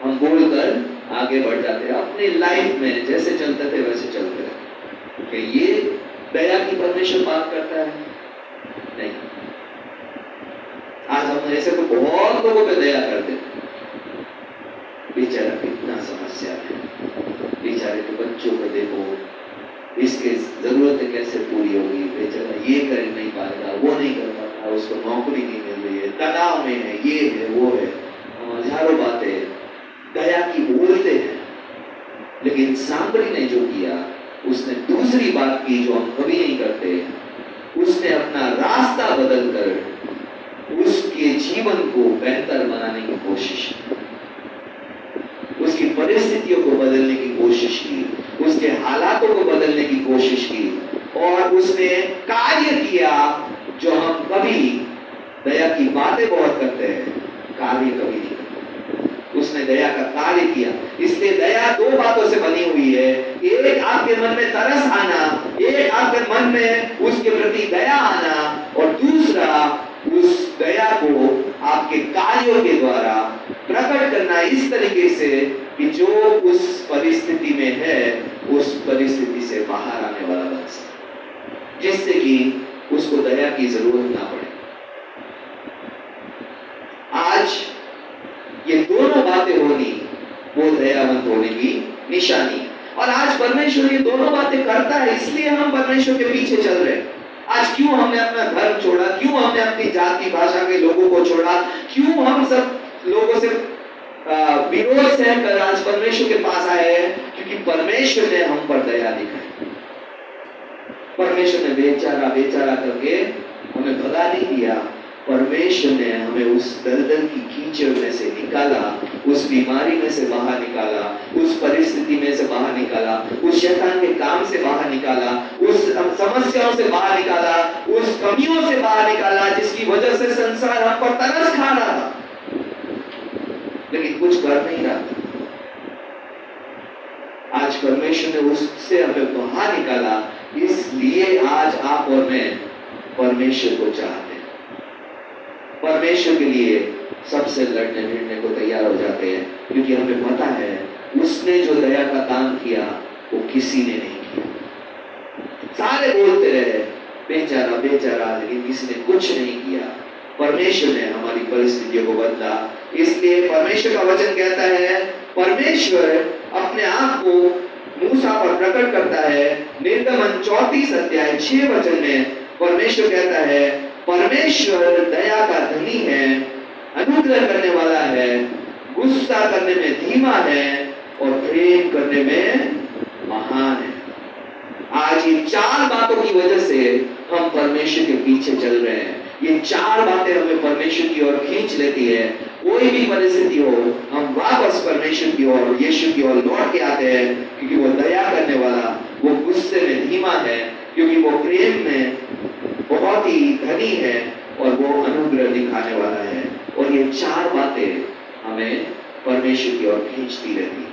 [SPEAKER 2] हम बोलकर आगे बढ़ जाते हैं अपनी लाइफ में। जैसे चलते थे वैसे चलते रहे। कि ये दया की परमेश्वर बात करता है? नहीं। आज हम ऐसे तो बहुत लोगों पे दया करते हैं। बेचारा कितना समस्या है, बेचारे के बच्चों को देखो, इसके जरूरतें कैसे पूरी होगी, बेचारा ये कर नहीं पाएगा, वो नहीं कर पाता, उसको नौकरी नहीं मिल रही है, तनाव में है, ये है, वो है। हम हजारों बातें दया की बोलते हैं, लेकिन सामरी ने जो किया, उसने दूसरी बात की जो हम कभी नहीं करते। उसने अपना रास्ता बदलकर उसके जीवन को बेहतर बनाने की कोशिश की, उसकी परिस्थितियों को बदलने की कोशिश की, उसके हालातों को बदलने की कोशिश की, और उसने कार्य किया जो हम कभी दया की बातें बहुत करते हैं, कार्य कभी नहीं करते। उसने दया का कार्य किया। इसलिए दया 2 बातों से बनी हुई है। एक, आपके मन में तरस आना, एक आपके मन में उसके प्रति दया आना, और दूसरा, उस दया को आपके कार्यों के द्वारा प्रकट करना इस तरीके से कि जो उस परिस्थिति में है, उस परिस्थिति से बाहर आने वाला बन सके, जिससे कि उसको दया की जरूरत ना पड़े। आज ये दोनों बातें होनी, वो दयावंत होने की निशानी। और आज परमेश्वर ये दोनों बातें करता है, इसलिए हम परमेश्वर के पीछे चल रहे हैं। आज क्यों हमने अपना धर्म छोड़ा, क्यों हमने अपनी जाति भाषा के लोगों को छोड़ा, क्यों हम सब लोगों से विरोध सहकर आज परमेश्वर के पास आए हैं? क्योंकि परमेश्वर ने हम पर दया दिखाई। परमेश्वर ने बेचारा करके हमें भगा नहीं दिया। परमेश्वर ने हमें उस दलदल की कीचड़ में से निकाला, उस बीमारी में से बाहर निकाला, उस परिस्थिति में से बाहर निकाला, उस शैतान के काम से बाहर निकाला, उस समस्याओं से बाहर निकाला, उस कमियों से बाहर निकाला जिसकी वजह से संसार हम पर तरस खा रहा था, लेकिन कुछ कर नहीं रहा था। आज परमेश्वर ने उससे हमें बाहर निकाला, इसलिए आज आप और मैं परमेश्वर को चाहते हैं, परमेश्वर के लिए सबसे लड़ने भिड़ने को तैयार हो जाते हैं, क्योंकि हमें पता है उसने जो दया का काम किया वो किसी ने नहीं किया। सारे बोलते रहे बेचारा बेचारा, लेकिन किसी ने कुछ नहीं किया। परमेश्वर ने हमारी परिस्थितियों को बदला। इसलिए परमेश्वर का वचन कहता है, परमेश्वर अपने आप को मूसा पर प्रकट करता है। निर्गमन 34 अध्याय 6 वचन में परमेश्वर कहता है, परमेश्वर दया का धनी है, अनुग्रह करने वाला है, गुस्सा करने में धीमा है और प्रेम करने में महान है। आज ये 4 बातों की वजह से हम परमेश्वर के पीछे चल रहे हैं। ये 4 बातें हमें परमेश्वर की ओर खींच लेती है। कोई भी परिस्थिति हो, हम वापस परमेश्वर की ओर, यीशु की ओर लौट के आते हैं, क्योंकि वो दया करने वाला, वो गुस्से में धीमा है, क्योंकि वो प्रेम में बहुत ही धनी है और वो अनुग्रह दिखाने वाला है। और ये 4 बातें हमें परमेश्वर की ओर खींचती रहती है।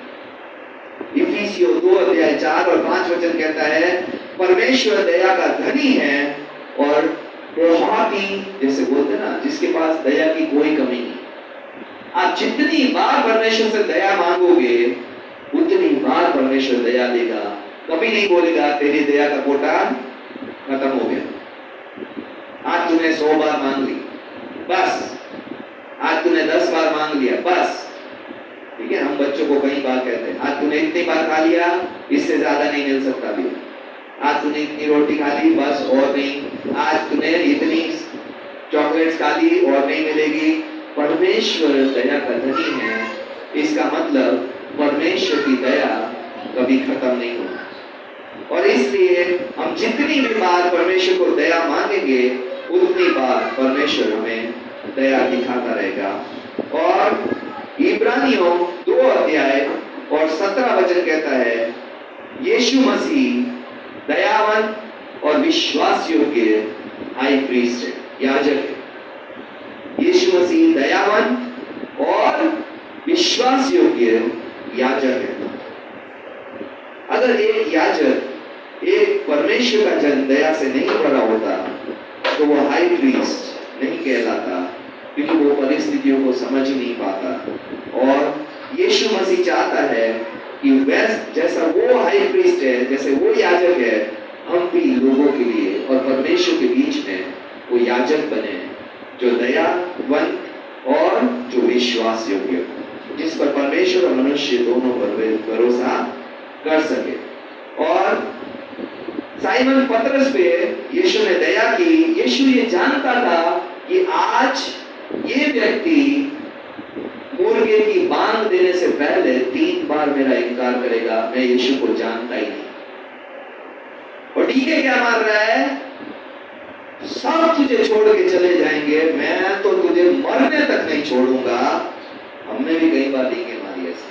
[SPEAKER 2] इफिसियों 2 अध्याय 4 और 5 वचन कहता है, परमेश्वर दया का धनी है और बहुत ही, जैसे बोलते ना, जिसके पास दया की कोई कमी नहीं। आप जितनी बार परमेश्वर से दया मांगोगे, उतनी बार परमेश्वर दया देगा। कभी नहीं बोलेगा तेरी दया का कोटा खत्म हो गया। आज तूने 100 बार मांग ली, बस। आज तूने 10 बार मांग लिया, बस। ठीक है, हम बच्चों को कई बार कहते हैं, आज तूने इतनी बार खा लिया, इससे ज्यादा नहीं मिल सकता भी। आज तूने इतनी रोटी खा ली, बस, और नहीं। आज तूने इतनी चॉकलेट्स खा ली, और नहीं मिलेगी। परमेश्वर दया का धनी है, इसका मतलब परमेश्वर की दया कभी खत्म नहीं होगी। और इसलिए हम जितनी भी बार परमेश्वर को दया मांगेंगे, उतनी बार परमेश्वर हमें दया दिखाता रहेगा। और इब्रानियों 2 अध्याय और 17 वचन कहता है, यीशु मसीह दयावान और विश्वास योग्य हाई प्रीस्ट है, याजक है। यीशु मसीह दयावान और विश्वास योग्य याजक है। अगर एक याजक, एक परमेश्वर का जन दया से नहीं भरा होता, तो वो हाई प्रीस्ट नहीं कहलाता, क्योंकि वो परिस्थितियों को समझ ही नहीं पाता। और यीशु मसीह चाहता है कि वैसे जैसा वो हाई प्रीस्ट है, जैसे वो याजक है, हम भी लोगों के लिए और परमेश्वर के बीच में वो याजक बने, जो दयावान और जो विश्वास योग्य, जिस पर परमेश्वर और मनुष्य दोनों पर भरोसा कर सके। और साइमन पतरस पे यीशु ने दया की। यीशु ये जानता था कि आज ये व्यक्ति मुर्गे की बांग देने से पहले 3 बार मेरा इनकार करेगा, मैं यीशु को जानता ही नहीं। और डीके क्या मार रहा है, सब तुझे छोड़ के चले जाएंगे, मैं तो तुझे मरने तक नहीं छोड़ूंगा। हमने भी कई बार डीके मारी ऐसे,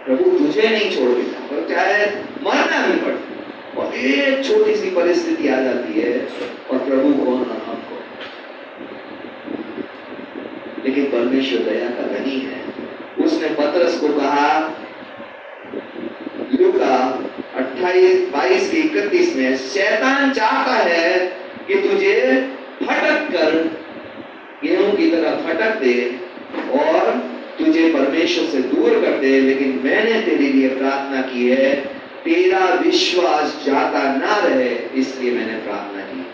[SPEAKER 2] प्रभु तुझे नहीं छोड़ूंगा, तो चाहे मरना भी पड़े। और एक छोटी सी परिस्थिति आ जाती है और प्रभु कौन और हम कौन। लेकिन परमेश्वर दया का धनी है। उसने पतरस को कहा, लूका 28:22-31 में, शैतान चाहता है कि तुझे फटक कर गेहूं की तरह फटक दे और तुझे परमेश्वर से दूर कर दे, लेकिन मैंने तेरे लिए प्रार्थना की है, तेरा विश्वास जाता ना रहे, इसलिए मैंने प्रार्थना की।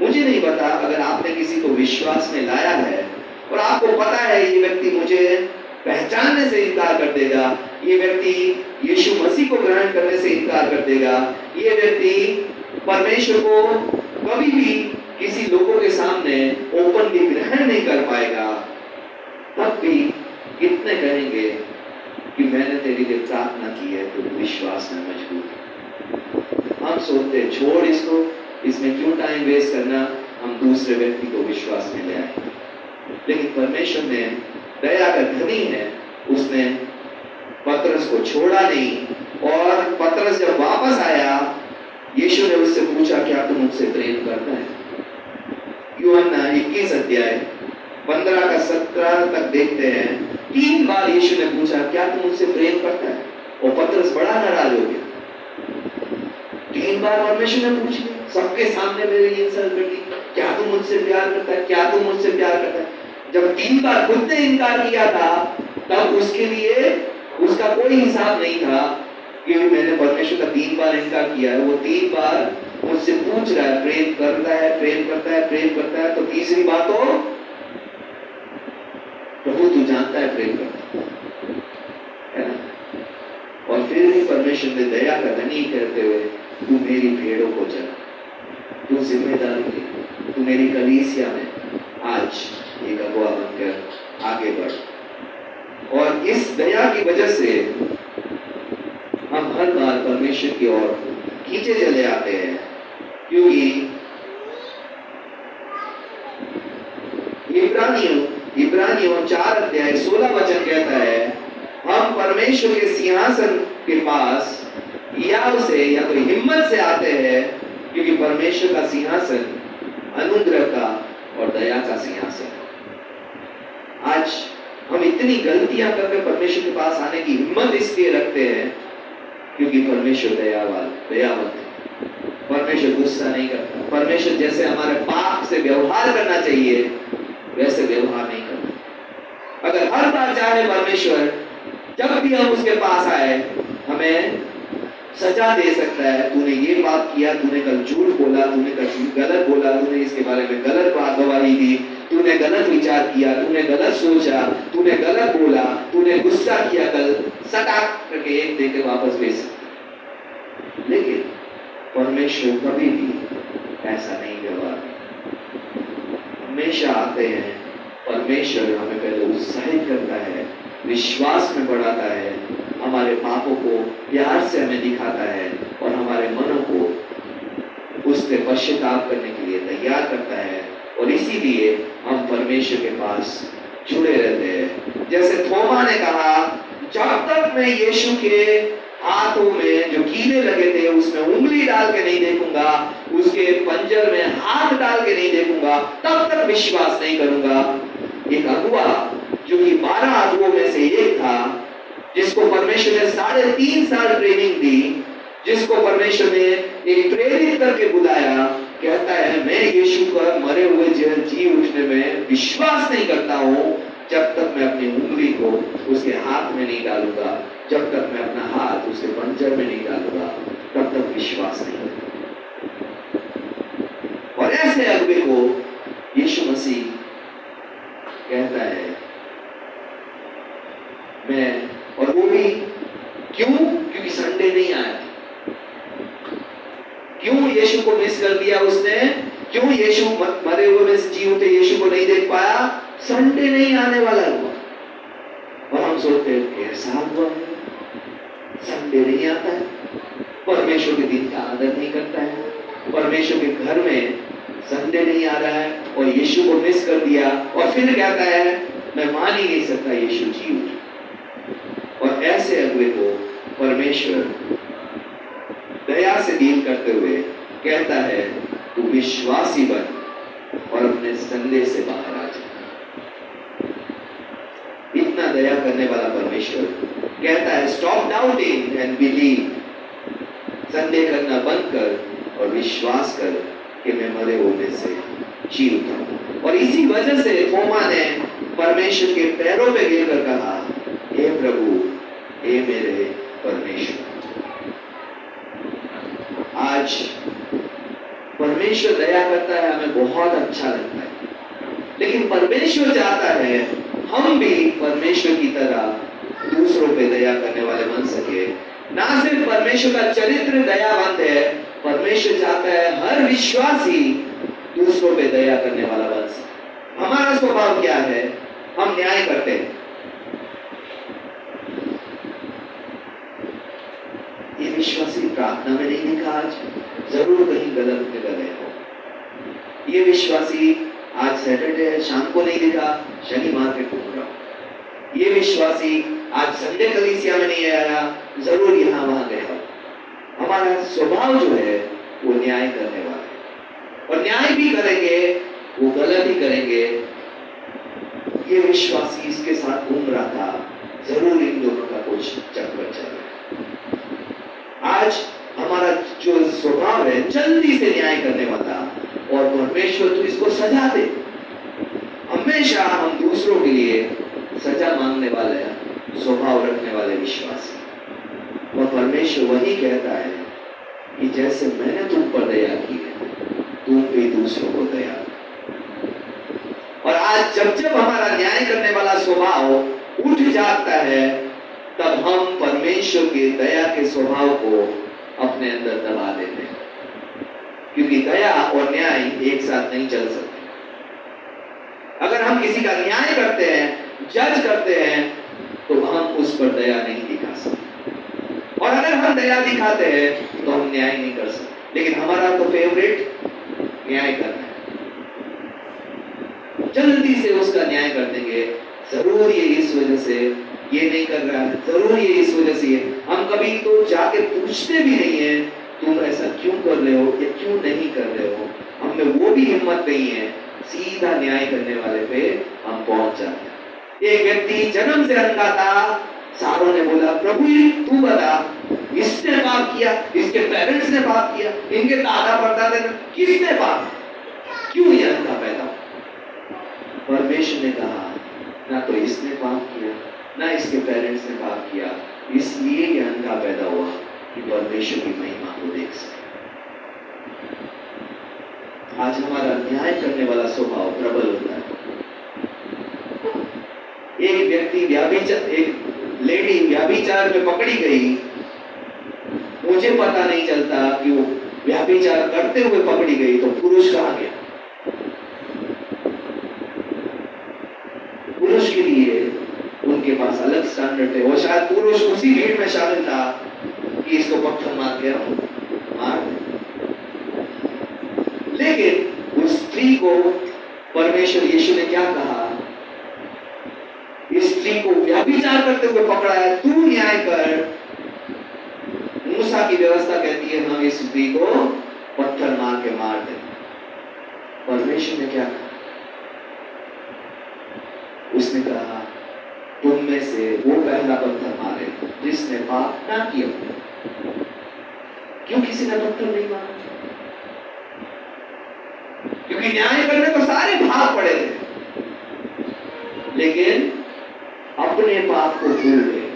[SPEAKER 2] मुझे नहीं पता, अगर आपने किसी को विश्वास में लाया है और आपको पता है ये व्यक्ति मुझे पहचानने से इनकार कर देगा, ये व्यक्ति यीशु मसीह को ग्रहण करने से इनकार कर देगा, ये व्यक्ति परमेश्वर को कभी भी किसी लोगों के सामने ओपनली ग्रहण नहीं कर पाएगा, तब भी कितने कहेंगे कि मैंने तेरे लिए प्रार्थना की है, तो विश्वास में मजबूत। हम सोचते हैं छोड़ इसको, इसमें क्यों टाइम वेस्ट करना, हम दूसरे व्यक्ति को विश्वास में ले आए। लेकिन परमेश्वर ने दया का धनी है, उसने पतरस को छोड़ा नहीं। और पतरस जब वापस आया, यीशु ने उससे पूछा, क्या तुम मुझसे प्रेम करता है? यूहन्ना 21 अध्याय 15 का 17 तक देखते हैं, 3 बार यीशु ने पूछा, क्या तुम मुझसे प्रेम करता है? और पतरस बड़ा नाराज हो गया। 3 बार परमेश्वर ने पूछ लिया, सबके सामने मेरे लिए इंसल्ट कर दी, क्या तुम मुझसे प्यार करता है? क्या तुम मुझसे प्यार करता है? जब 3 बार खुद ने इनकार किया था, तब उसके लिए उसका कोई हिसाब नहीं था कि मैंने परमेश्वर का 3 बार इनकार किया है। वो 3 बार मुझसे पूछ रहा है, प्रेम करता है, प्रेम करता है, प्रेम करता है, तो तीसरी बात हो, प्रभु तू जानता है प्रेम करता है ना। और फिर भी परमेश्वर ने दया का धनी कहते हुए, तू मेरी भेड़ों को चला, तू जिम्मेदारी ले, तू मेरी कलीसिया में आज एक अगुआ बनकर आगे बढ़। और इस दया की वजह से हम हर बार परमेश्वर की ओर खींचे चले आते हैं, क्योंकि इब्रानियों 4:16 कहता है, हम परमेश्वर के सिंहासन के पास या तो हिम्मत से आते हैं, क्योंकि परमेश्वर का सिंहासन अनुग्रह का और दया का सिंहासन है। आज हम इतनी गलतियां करके परमेश्वर के पास आने की हिम्मत इसलिए रखते हैं क्योंकि परमेश्वर दयावंत है। परमेश्वर गुस्सा नहीं करता। परमेश्वर जैसे हमारे पाप से व्यवहार करना चाहिए वैसे व्यवहार नहीं करता। अगर हर बार चाहे परमेश्वर जब भी हम उसके पास आए हमें सजा दे सकता है, तूने ये बात किया, तूने कल झूठ बोला, तूने कल गलत बोला, तूने इसके बारे में गलत गवाही दी, तूने गलत विचार किया, तूने गलत सोचा, तूने गलत बोला, तूने गुस्सा किया, कल सटाक करके एक देके वापस भेज सकता। लेकिन परमेश्वर कभी भी ऐसा नहीं व्यवहार, हमेशा आते हैं। परमेश्वर हमें पहले उत्साहित करता है, विश्वास में बढ़ाता है, हमारे पापों को प्यार से हमें दिखाता है और हमारे मनों को उससे पश्चाताप करने के लिए तैयार करता है। और इसीलिए हम परमेश्वर के पास जुड़े रहते हैं। जैसे थोमा ने कहा, जब तक मैं यीशु के हाथों में जो कीले लगे थे उसमें उंगली डाल के नहीं देखूंगा, उसके पंजर में हाथ डाल के नहीं देखूंगा, तब तक विश्वास नहीं करूंगा। एक अगुआ जो कि 12 अगुओं में से एक था, जिसको परमेश्वर ने 3.5 साल ट्रेनिंग दी, जिसको परमेश्वर ने एक प्रेरित करके बुलाया, कहता है मैं यीशु का मरे हुए जी उठने में विश्वास नहीं करता हूं जब तक मैं अपनी उंगली को उसके हाथ में नहीं डालूंगा, जब तक मैं अपना हाथ उसके पंजर में नहीं डालूंगा, तब तक विश्वास नहीं करूंगा। और ऐसे अगुवे को यीशु मसीह कहता है मैं, और वो भी क्यों? क्योंकि संडे नहीं आया। क्यों यीशु को मिस कर दिया उसने? क्यों यीशु मरे हुए में से जी उठे यीशु को नहीं देख पाया? संडे नहीं आने वाला हुआ। और हम सोचते हैं कैसा हुआ है, संडे नहीं आता है, परमेश्वर के दिन का आदर नहीं करता है, परमेश्वर के घर में संडे नहीं आ रहा है और यीशु को मिस कर दिया। और फिर कहता है मैं मान ही नहीं सकता यीशु जी उठे। और ऐसे अगुवे को परमेश्वर दया से डील करते हुए कहता है तू विश्वासी बन और अपने संदेह से बाहर आ जा। इतना दया करने वाला परमेश्वर कहता है स्टॉप डाउटिंग एंड बिलीव। संदेह करना बंद कर और विश्वास कर कि मैं मरे हुए से जी उठा हूं। और इसी वजह से थोमा ने परमेश्वर के पैरों पे गिरकर कहा, हे प्रभु, हे मेरे परमेश्वर। आज परमेश्वर दया करता है, हमें बहुत अच्छा लगता है, लेकिन परमेश्वर चाहता है हम भी परमेश्वर की तरह दूसरों पे दया करने वाले बन सके। ना सिर्फ परमेश्वर का चरित्र दयावंत है, परमेश्वर चाहता है हर विश्वासी दूसरों पे दया करने वाला बन सके। हमारा स्वभाव क्या है? हम न्याय करते हैं। ये विश्वासी प्रार्थना में नहीं दिखा, आज जरूर कहीं गलत जगह गए हो। ये विश्वासी आज सैटरडे है, शाम को नहीं दिखा, शनि मार्केट घूम रहा हो। ये विश्वासी आज संडे कलीसिया में नहीं आया, जरूर यहाँ वहां गया हो। हमारा स्वभाव जो है वो न्याय करने वाला है, और न्याय भी करेंगे वो गलत ही करेंगे। ये विश्वासी इसके साथ घूम रहा था, जरूर इन दोनों का कुछ चक्कर चल रहा है। आज हमारा जो स्वभाव है जल्दी से न्याय करने वाला, और परमेश्वर तो इसको सजा दे। हमेशा हम दूसरों के लिए सजा मांगने वाले स्वभाव रखने वाले विश्वासी, और परमेश्वर वही कहता है कि जैसे मैंने तुम पर दया की है, तुम भी दूसरों को दया। और आज जब जब हमारा न्याय करने वाला स्वभाव उठ जाता है, तब हम परमेश्वर के दया के स्वभाव को अपने अंदर दबा देते हैं, क्योंकि दया और न्याय एक साथ नहीं चल सकते। अगर हम किसी का न्याय करते हैं, जज करते हैं, तो हम उस पर दया नहीं दिखा सकते, और अगर हम दया दिखाते हैं तो हम न्याय नहीं कर सकते। लेकिन हमारा तो फेवरेट न्याय करना है, जल्दी से उसका न्याय कर देंगे। जरूर ये इस वजह से ये नहीं कर रहा है, जरूर ये इस वजह से हम कभी तो जाके पूछते भी नहीं है, तुम ऐसा क्यों कर रहे हो या क्यों नहीं कर रहे हो। हमें वो भी हिम्मत नहीं है, सीधा न्याय करने वाले पे हम पहुंच जाते हैं। एक व्यक्ति जन्म से अंधा था, सारों ने बोला प्रभु तू बता, इसने पाप किया, इसके पेरेंट्स ने पाप किया, इनके दादा परदादा ने, किसने पाप, क्यों ये अंधा पैदा। परमेश्वर ने कहा ना तो इसने पाप किया, ना इसके पेरेंट्स ने पाप किया, इसलिए ये अंधा पैदा हुआ कि परमेश्वर की महिमा को देख सके। आज हमारा न्याय करने वाला स्वभाव प्रबल होता है। एक व्यक्ति एक लेडी व्याभिचार में पकड़ी गई, मुझे पता नहीं चलता कि वो व्याभिचार करते हुए पकड़ी गई तो पुरुष कहां गया। पुरुष के लिए उनके पास अलग स्टैंडर्ड थे, वो शायद पुरुष उसी भीड़ में शामिल था कि इसको पत्थर मार के मार दे। लेकिन उस स्त्री को परमेश्वर यीशु ने क्या कहा, इस स्त्री को व्यभिचार करते हुए पकड़ा है, तू न्याय कर। मूसा की व्यवस्था कहती है हम इस स्त्री को पत्थर मार के मार दे। परमेश्वर ने क्या कहा, उसने कहा तुम में से वो पहला पत्थर मारे जिसने पाप ना किया। क्यों किसी ने पत्थर नहीं मारा? क्योंकि न्याय करने को सारे भाग पड़े थे, लेकिन अपने पाप को भूल गए।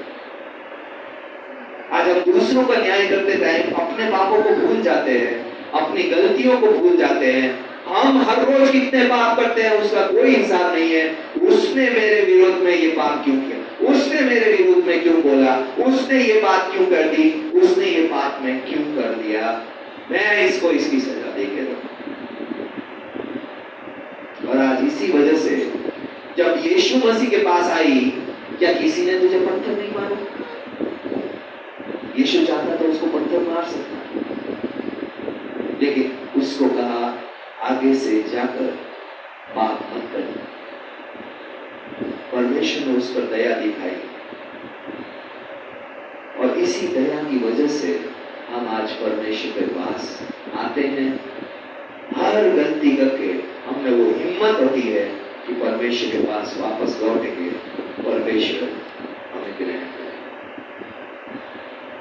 [SPEAKER 2] आज हम दूसरों का न्याय करते टाइम अपने पापों को भूल जाते हैं, अपनी गलतियों को भूल जाते हैं। हम हर रोज कितने पाप करते हैं उसका कोई हिसाब नहीं है। उसने मेरे विरोध में ये पाप क्यों किया, उसने मेरे विरोध में क्यों बोला, उसने ये बात क्यों कर दी, उसने ये पाप में क्यों कर दिया, मैं इसको इसकी सजा दे के रहूं। और आज इसी वजह से जब यीशु मसीह के पास आई, क्या किसी ने तुझे पत्थर नहीं मारा? यीशु चाहता तो उसको पत्थर मार सकता, लेकिन उसको कहा आगे से जाकर पाप मत कर। परमेश्वर ने उस पर दया दिखाई, और इसी दया की वजह से हम आज परमेश्वर के पास आते हैं। हर गलती करके हमें वो हिम्मत होती है कि परमेश्वर के पास वापस लौटेंगे, परमेश्वर हमें ग्रहण करें।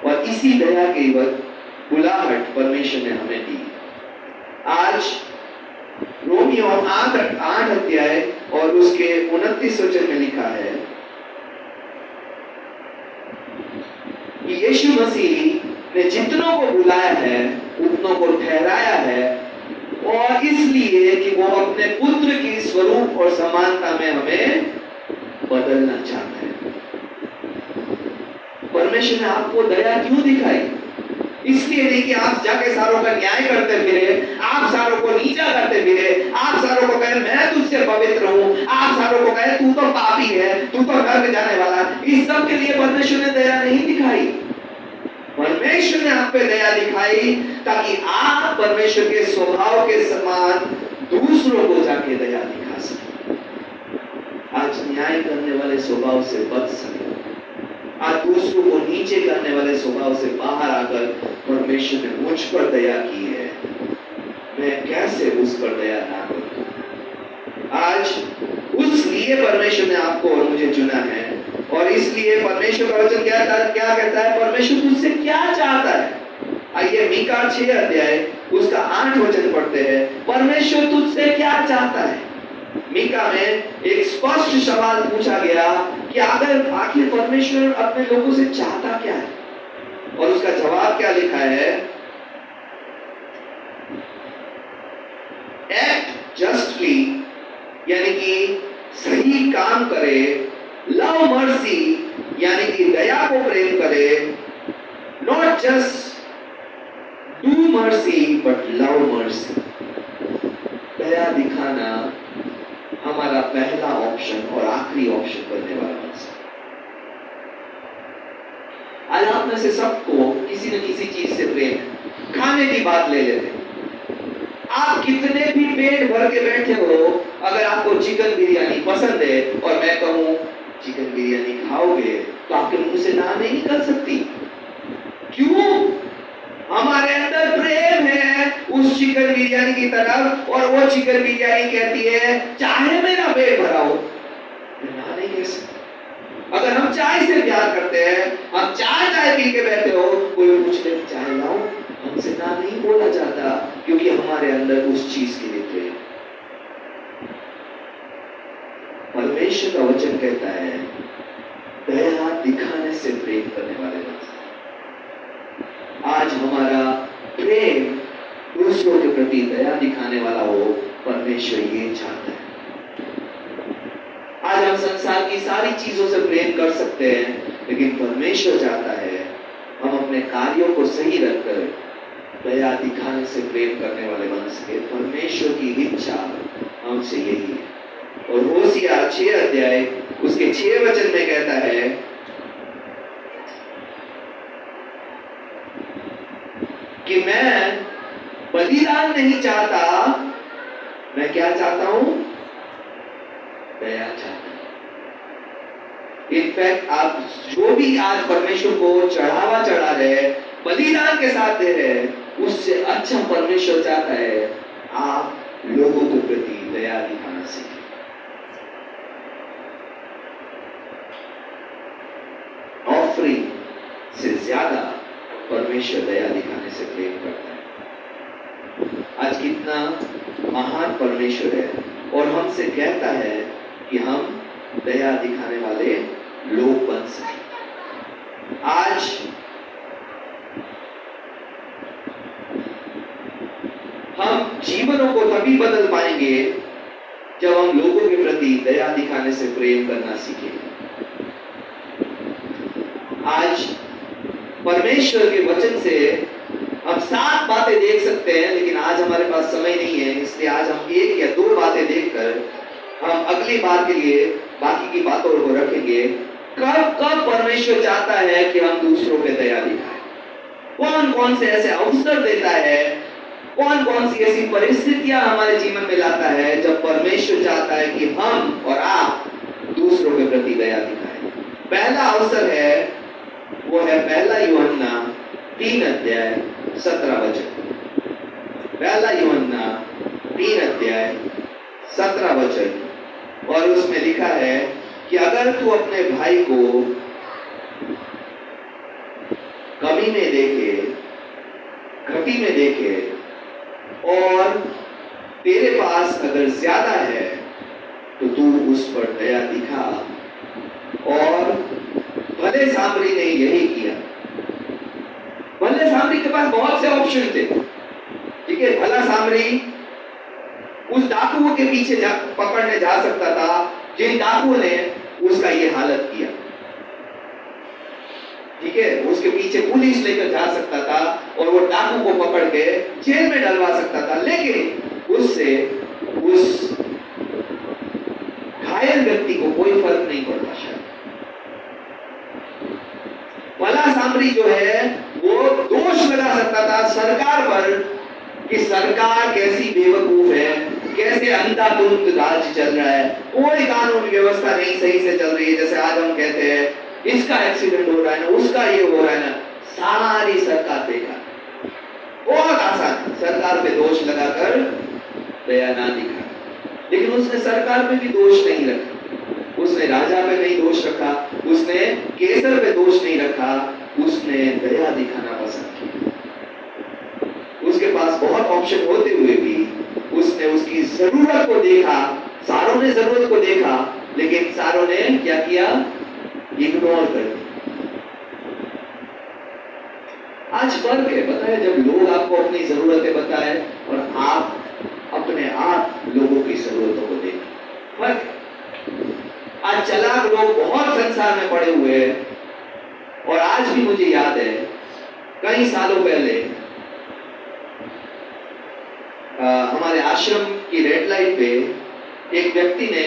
[SPEAKER 2] और इसी दया की बुलाहट परमेश्वर ने हमें दी। आज रोमियो 8 अध्याय और उसके 29 वचन में लिखा है कि यीशु मसीह ने जितनों को बुलाया है उतनों को ठहराया है, और इसलिए कि वो अपने पुत्र की स्वरूप और समानता में हमें बदलना चाहता है। परमेश्वर ने आपको दया क्यों दिखाई? इसलिए नहीं कि आप जाके सारों का न्याय करते फिरे, आप सारों को नीचा करते फिरे, आप सारों को कहे मैं तुझसे पवित्र हूं, आप सारों को कहे तू तो पापी है, तू तो नरक जाने वाला। इस सब के लिए परमेश्वर ने दया नहीं दिखाई। परमेश्वर ने आप पे दया दिखाई ताकि आप परमेश्वर के स्वभाव के समान दूसरों को जाके दया दिखा सके, आज न्याय करने वाले स्वभाव से बच सके, आज दूसरों को नीचे करने वाले स्वभाव से बाहर आकर परमेश्वर ने मुझ पर दया की है, मैं कैसे उस पर दया ना करूं। आज उसलिए परमेश्वर ने आपको और मुझे चुना है, और इसलिए परमेश्वर का वचन क्या कहता है, परमेश्वर तुझसे क्या चाहता है। आइए मीका 6 अध्याय उसका 8 वचन पढ़ते हैं। परमेश्वर तुझसे क्या चाहता है? मीका में एक स्पष्ट सवाल पूछा गया कि आखिर परमेश्वर अपने लोगों से चाहता क्या है, और उसका जवाब क्या लिखा है। एक्ट जस्टली यानी कि सही काम करे, लव मर्सी यानी कि दया को प्रेम करे, not just do mercy but love mercy. दया दिखाना हमारा पहला ऑप्शन और आखिरी ऑप्शन बनने वाला मकसद। आज आप में से सबको किसी न किसी चीज से प्रेम है। खाने की बात ले लेते हैं, आप कितने भी पेट भर के बैठे हो, अगर आपको चिकन बिरयानी पसंद है और मैं कहूं चिकन बिरयानी खाओगे तो आपके मुंह से ना नहीं निकल सकती। क्यों? हमारे अंदर प्रेम है उस चिकन बिरयानी की तरफ, और वो चिकन बिरयानी कहती है चाहे मेरा पेट भरा हो मैं ना नहीं कह सकती। अगर हम चाय से प्यार करते हैं, हम चाय पी के बैठे हो, कोई पूछ ले चाय लाओ, हमसे ना नहीं बोला जाता, क्योंकि हमारे अंदर उस चीज के लिए प्रेम। परमेश्वर का वचन कहता है दया दिखाने से प्रेम करने वाले लोग। आज हमारा प्रेम दूसरों के प्रति दया दिखाने वाला हो, परमेश्वर ये चाहता है। आज हम संसार की सारी चीजों से प्रेम कर सकते हैं, लेकिन परमेश्वर चाहता है हम अपने कार्यों को सही रखकर दया दिखाने से प्रेम करने वाले बन सके। परमेश्वर की इच्छा हमसे यही है। और होशिया 6 अध्याय उसके 6 वचन में कहता है कि मैं बलिदान नहीं चाहता, मैं क्या चाहता हूं? दया चाहता हूं। इनफैक्ट आप जो भी आज परमेश्वर को चढ़ावा चढ़ा रहे, बलिदान के साथ दे रहे, उससे अच्छा परमेश्वर चाहता है आप लोगों के प्रति दया दिखाना सीखें। ऑफरिंग से ज्यादा परमेश्वर दया दिखाने से प्रेम करता है। आज कितना महान परमेश्वर है और हमसे कहता है कि हम दया दिखाने वाले लोग बन सकें। आज हम जीवनों को तभी बदल पाएंगे जब हम लोगों के प्रति दया दिखाने से प्रेम करना सीखेंगे। आज परमेश्वर के वचन से हम 7 बातें देख सकते हैं, लेकिन आज हमारे पास समय नहीं है, इसलिए आज हम 1 या 2 बातें देखकर हम अगली बार के लिए बाकी की बातों को रखेंगे। कब परमेश्वर चाहता है कि हम दूसरों पे दया दिखाएं? कौन कौन से ऐसे अवसर देता है, कौन कौन सी ऐसी परिस्थितियां हमारे जीवन में लाता है जब परमेश्वर चाहता है कि हम और आप दूसरों के प्रति दया दिखाएं? पहला अवसर है वो है 1 यूहन्ना 3 अध्याय 17 वचन। 1 यूहन्ना 3 अध्याय 17 वचन, और उसमें लिखा है कि अगर तू अपने भाई को कमी में देखे, घटी में देखे, और तेरे पास अगर ज्यादा है तो तू उस पर दया दिखा। और भले सामरी ने यही किया। भले सामरी के पास बहुत से ऑप्शन थे, ठीक है। भला सामरी उस डाकुओं के पीछे पकड़ने जा सकता था जिन डाकुओं ने उसका ये हालत किया, ठीक है। उसके पीछे पुलिस लेकर जा सकता था और वो डाकू को पकड़ के जेल में डलवा सकता था, लेकिन उससे उस घायल व्यक्ति को कोई फर्क नहीं पड़ता। शायद भला सामरी जो है वो दोष लगा सकता था सरकार पर कि सरकार कैसी बेवकूफ है, कैसे अंधाधुंध राज्य चल रहा है, कोई कानून व्यवस्था नहीं सही से चल रही है। जैसे आज हम कहते हैं इसका एक्सीडेंट हो रहा है ना, उसका ये हो रहा है ना, सारी सरकार देखा। बहुत आसान सरकार पे दोष लगाकर दया ना दिखा, लेकिन उसने सरकार पे भी दोष नहीं रखा, उसने राजा पे नहीं दोष रखा, उसने केसर पे दोष नहीं रखा, उसने दया दिखाना पसंद किया। उसके पास बहुत ऑप्शन होते हुए भी उसने उसकी जरूरत को देखा। सारों ने जरूरत को देखा, लेकिन सारों ने क्या किया? इग्नोर कर दिया। आज फर्क है, पता है, जब लोग आपको अपनी जरूरतें बताएं और आप अपने आप लोगों की जरूरतों को देखना। फर्क आज चालाक लोग बहुत संसार में पड़े हुए हैं, और आज भी मुझे याद है कई सालों पहले हमारे आश्रम की रेड लाइट पे एक व्यक्ति ने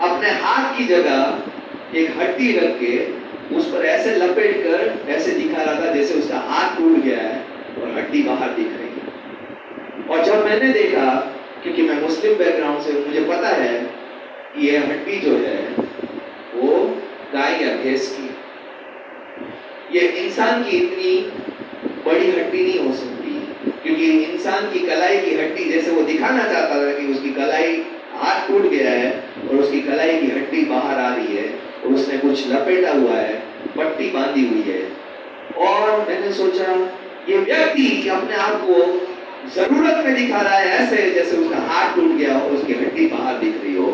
[SPEAKER 2] अपने हाथ की जगह एक हड्डी रख के उस पर ऐसे लपेट कर ऐसे दिखा रहा था जैसे उसका हाथ टूट गया है और हड्डी बाहर दिख रही है। और जब मैंने देखा, क्योंकि मैं मुस्लिम बैकग्राउंड से, मुझे पता है कि यह हड्डी जो है वो गाय या भैंस की, ये इंसान की इतनी बड़ी हड्डी नहीं हो सकती, क्योंकि इंसान की कलाई की हड्डी, जैसे वो दिखाना चाहता था कि उसकी कलाई, हाथ टूट गया है और उसकी कलाई की हड्डी बाहर आ रही है और उसने कुछ लपेटा हुआ है, पट्टी बांधी हुई है। और मैंने सोचा ये व्यक्ति अपने आप को जरूरत में दिखा रहा है ऐसे जैसे उसका हाथ टूट गया और उसकी हड्डी बाहर दिख रही हो।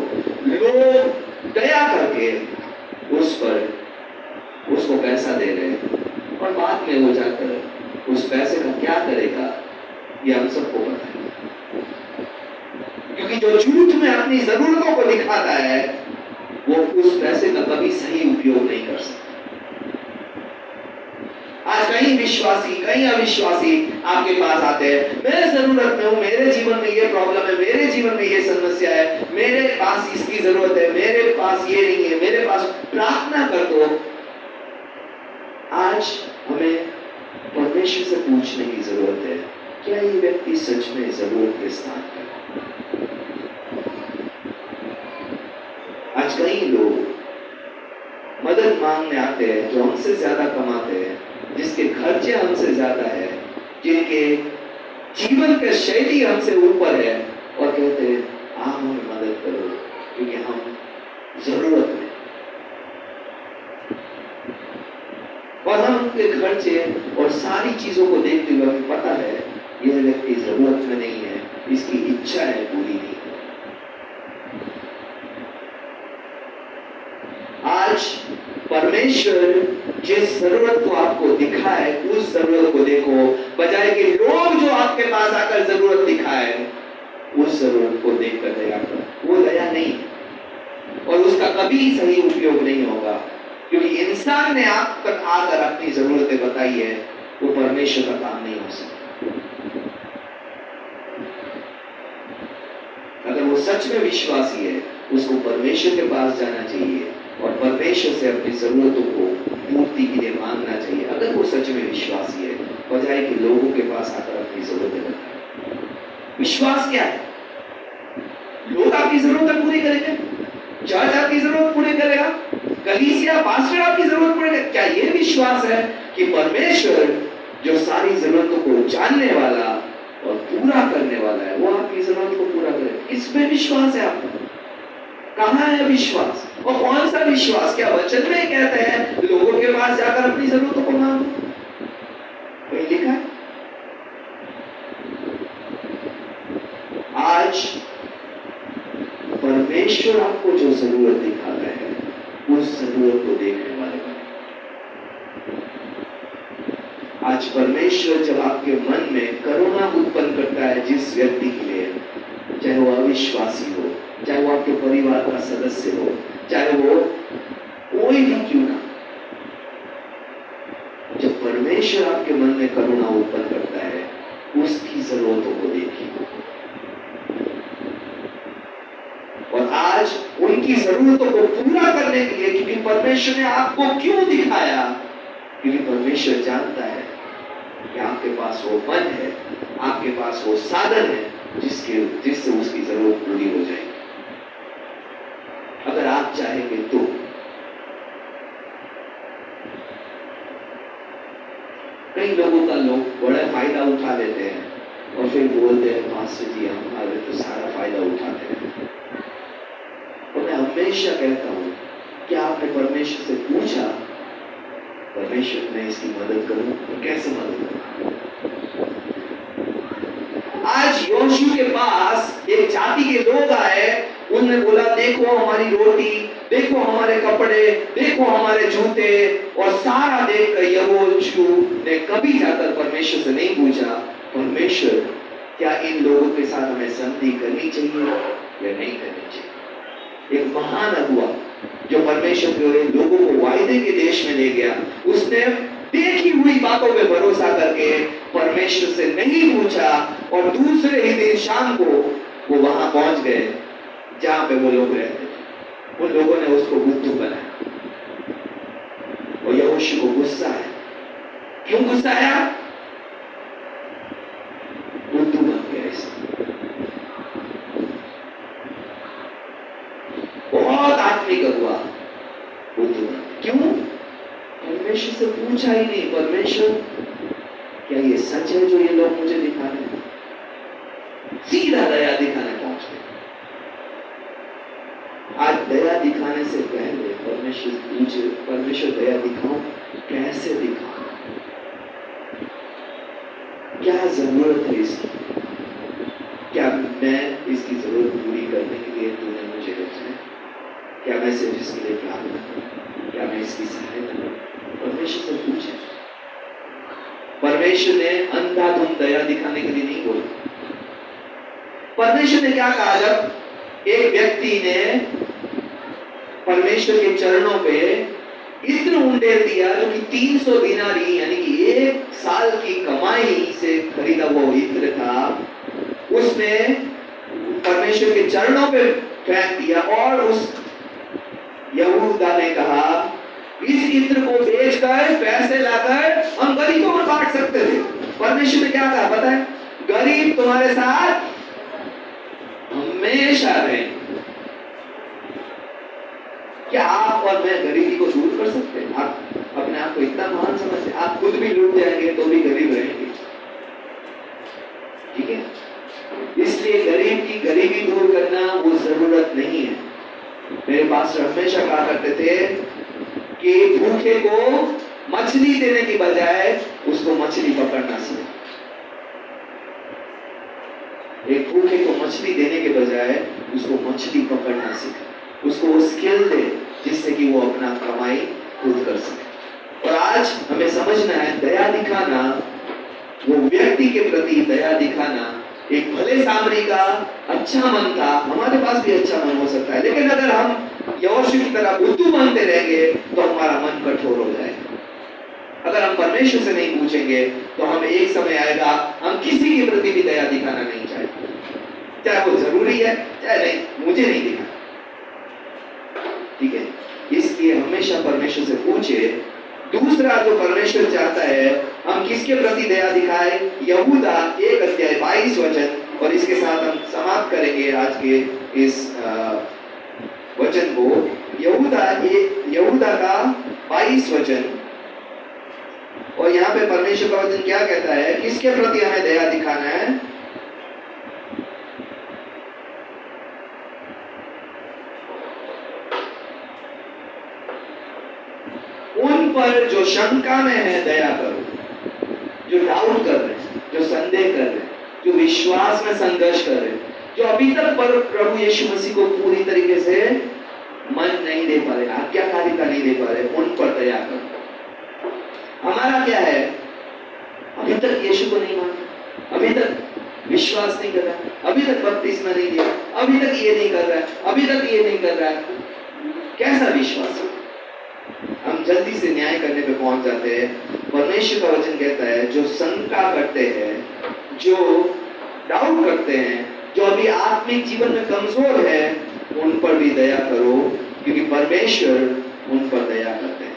[SPEAKER 2] लोग दया करके उस पर उसको पैसा दे रहे हैं, और बाद में वो जाकर उस पैसे का क्या करेगा ये हम सबको पता है, क्योंकि जो झूठ में अपनी जरूरतों को दिखाता है वो उस पैसे का कभी सही उपयोग नहीं कर सकता। आज कई विश्वासी, कई अविश्वासी आपके पास आते हैं, मैं जरूरत में हूं, मेरे जीवन में ये प्रॉब्लम है, मेरे जीवन में ये समस्या है, मेरे पास इसकी जरूरत है, मेरे पास ये नहीं है, मेरे पास, प्रार्थना कर दो। आज हमें परमेश्वर से पूछने की जरूरत है, क्या ये व्यक्ति सच में जरूरत के स्थान पर? आज कई लोग मदद मांगने आते हैं जो हमसे ज्यादा कमाते हैं, जिसके खर्चे हमसे ज्यादा है, जिनके जीवन का शैली हमसे ऊपर है, और कहते हैं आप हमें मदद करो क्योंकि हम जरूरत में। और हम उनके खर्चे और सारी चीजों को देखते हुए हमें पता है यह व्यक्ति जरूरत में नहीं है, इसकी इच्छा है पूरी नहीं। आज परमेश्वर जिस जरूरत को आपको दिखाए उस जरूरत को देखो, बजाय कि लोग जो आपके पास आकर जरूरत दिखाए उस जरूरत को देखकर दया करो। वो दया नहीं और उसका कभी सही उपयोग नहीं होगा, क्योंकि इंसान ने आप तक आकर अपनी जरूरतें बताई है, वो परमेश्वर का काम नहीं हो सकता। अगर वो सच में विश्वासी है उसको परमेश्वर के पास जाना चाहिए और परमेश्वर से अपनी जरूरतों को पूर्ति के लिए मांगना चाहिए, अगर वो सच में विश्वासी है, बजाय कि लोगों के पास आकर अपनी जरूरतें बताए। विश्वास क्या है? लोग आपकी जरूरतें पूरी करेंगे, चर्च आपकी जरूरत पूरी करेगा, कलीसिया, पास्टर आपकी जरूरत पूरी करेगा? क्या ये विश्वास है कि परमेश्वर जो सारी जरूरतों को जानने वाला और पूरा करने वाला है वो आपकी जरूरत को पूरा करे? इसमें विश्वास है आपका? कहाँ है विश्वास? और कौन सा विश्वास? क्या वचन में कहते हैं लोगों के पास जाकर अपनी जरूरतों को मांगो? वही लिखा है। आज परमेश्वर आपको जो जरूरत दिखाता है उस जरूरत को देखने वाले बने। आज परमेश्वर जब आपके मन में करुणा उत्पन्न करता है जिस व्यक्ति के लिए, चाहे वो अविश्वासी हो, चाहे वो आपके परिवार का सदस्य हो, चाहे वो कोई भी क्यों ना, जब परमेश्वर आपके मन में करुणा उत्पन्न करता है उसकी जरूरतों को देखिए। और आज उनकी जरूरतों को पूरा करने के लिए, क्योंकि परमेश्वर ने आपको क्यों दिखाया, क्योंकि परमेश्वर जानता है कि आपके पास वो मन है, आपके पास वो साधन है जिससे उसकी जरूरत पूरी हो जाएगी। अगर आप चाहेंगे तो। कई लोगों का लोग बड़ा फायदा उठा लेते हैं और फिर बोलते हैं मास्टर जी हमारे तो सारा फायदा उठाते हैं। और मैं हमेशा कहता हूं कि आपने परमेश्वर से पूछा, परमेश्वर मैं इसकी मदद करूं तो कैसे मदद करूं? आज योशू के पास एक जाति के लोग आए, उन्होंने बोला देखो हमारी रोटी, देखो हमारे कपड़े, देखो हमारे जूते, और सारा देखकर यहोशू ने कभी जाकर परमेश्वर से नहीं पूछा परमेश्वर क्या इन लोगों के साथ हमें संधि करनी चाहिए या नहीं करनी चाहिए? एक महान अगुआ जो परमेश्वर के लोगों को वायदे के देश में ले गया, उसने देखी हुई बातों पे भरोसा करके परमेश्वर से नहीं पूछा और दूसरे ही दिन शाम को वो वहां पहुंच गए जहां पे वो लोग रहते थे। उन लोगों ने उसको बुद्धू बनाया और यहोशू को गुस्सा आया। क्यों गुस्सा आया? बुद्धू बन गया इसलिए। बहुत आत्मिक अगुआ बुद्धू बन गया। क्यों? परमेश्वर से पूछा ही नहीं, परमेश्वर क्या ये सच है जो ये लोग मुझे दिखा रहे हैं? सीधा दया दिखाने पहुंच गए। आज दया दिखाने से पहले परमेश्वर पूछे, परमेश्वर दया दिखाऊं, कैसे दिखाऊं, क्या जरूरत है इसकी, क्या मैं इसकी जरूरत पूरी करने के लिए तूने मुझे रचा है, क्या मैं सिर्फ इसके लिए प्रार्थना करूं, क्या मैं इसकी सहायता करूं? परमेश्वर से पूछे। परमेश्वर ने अंधाधुंध दया दिखाने के लिए नहीं बोला। परमेश्वर ने क्या कहा? जब एक व्यक्ति ने परमेश्वर के चरणों पे इत्र उंडेल दिया जो कि 300 दिनारी यानी कि 1 साल की कमाई से खरीदा वो इत्र था, उसने परमेश्वर के चरणों पे फेंक दिया और उस यहूदा ने कहा इस इत्र को बेचकर पैसे लाकर हम गरीबों में बांट सकते थे। परमेश्वर ने क्या कहा पता है? गरीब तुम्हारे साथ हमेशा रहे। क्या आप और मैं गरीबी को दूर कर सकते हैं? आप अपने आप को इतना महान समझते हैं? आप खुद भी लूट जाएंगे तो भी गरीब रहेंगे, ठीक है? इसलिए गरीब की गरीबी दूर करना वो जरूरत नहीं है। मेरे पास हमेशा कहा करते थे कि भूखे को मछली देने की बजाय उसको मछली पकड़ना सीखो। एक भूखे को मछली देने के बजाय उसको मछली पकड़ना सीखे, उसको वो स्किल दे जिससे कि वो अपना कमाई खुद कर सके। और आज हमें समझना है दया दिखाना, वो व्यक्ति के प्रति दया दिखाना, एक भले सामरी का अच्छा मन था, हमारे पास भी अच्छा मन हो सकता है, लेकिन अगर हम यहोशू की तरह बुद्धू बनते रहेंगे तो हमारा मन कठोर हो जाएगा। अगर हम परमेश्वर से नहीं पूछेंगे तो हम एक समय आएगा हम किसी के प्रति भी दया दिखाना नहीं चाहेंगे, चाहे वो जरूरी है चाहे नहीं, मुझे नहीं दिखाना, ठीक है? इसलिए हमेशा परमेश्वर से पूछे। दूसरा जो परमेश्वर चाहता है हम किसके प्रति दया दिखाए? यहूदा 1 अध्याय 22 वचन, और इसके साथ हम समाप्त करेंगे आज के इस वचन को। यहूदा का 22 वचन, और यहाँ पे परमेश्वर का वचन क्या कहता है? किसके प्रति हमें दया दिखाना है? उन पर जो शंका में है दया करो, जो डाउट कर रहे हैं, जो संदेह कर रहे हैं, जो विश्वास में संघर्ष कर रहे हैं, जो अभी तक पर प्रभु यीशु मसीह को पूरी तरीके से मन नहीं दे पा रहे, आज्ञाकारिता नहीं दे पा रहे, उन पर दया करो। हमारा क्या है? अभी तक यीशु को नहीं माना, अभी तक विश्वास नहीं कर रहा है, अभी तक बपतिस्मा नहीं दिया, अभी तक ये नहीं कर रहा है, अभी तक ये नहीं कर रहा है। कैसा विश्वास? हम जल्दी से न्याय करने पे पहुंच जाते हैं। परमेश्वर का वचन कहता है जो शंका करते हैं, जो डाउट करते हैं, जो अभी आत्मिक जीवन में कमजोर है, उन पर भी दया करो, क्योंकि परमेश्वर उन पर दया करते हैं।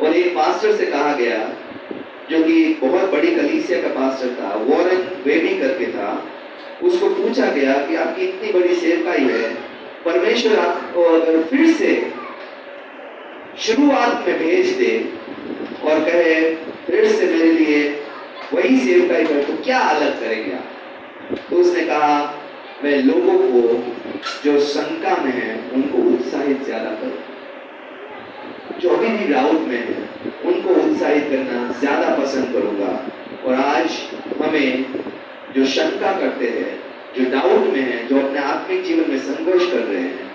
[SPEAKER 2] और एक पास्टर से कहा गया जो कि बहुत बड़ी कलीसिया का पास्टर था, वॉरेन वेबी करके था, उसको पूछा गया कि आपकी इतनी बड़ी सेवकाई है, परमेश्वर आपको अगर फिर से शुरुआत में भेज दे और कहे फिर से मेरे लिए वही सेवकाई कर, तो क्या अलग करेंगे आप? तो उसने कहा मैं लोगों को जो शंका में है उनको उत्साहित ज्यादा करूं, जो अभी भी डाउट में है उनको उत्साहित करना ज्यादा पसंद करूंगा। और आज हमें जो शंका करते हैं, जो डाउट में है, जो अपने आत्मिक जीवन में संघर्ष कर रहे हैं,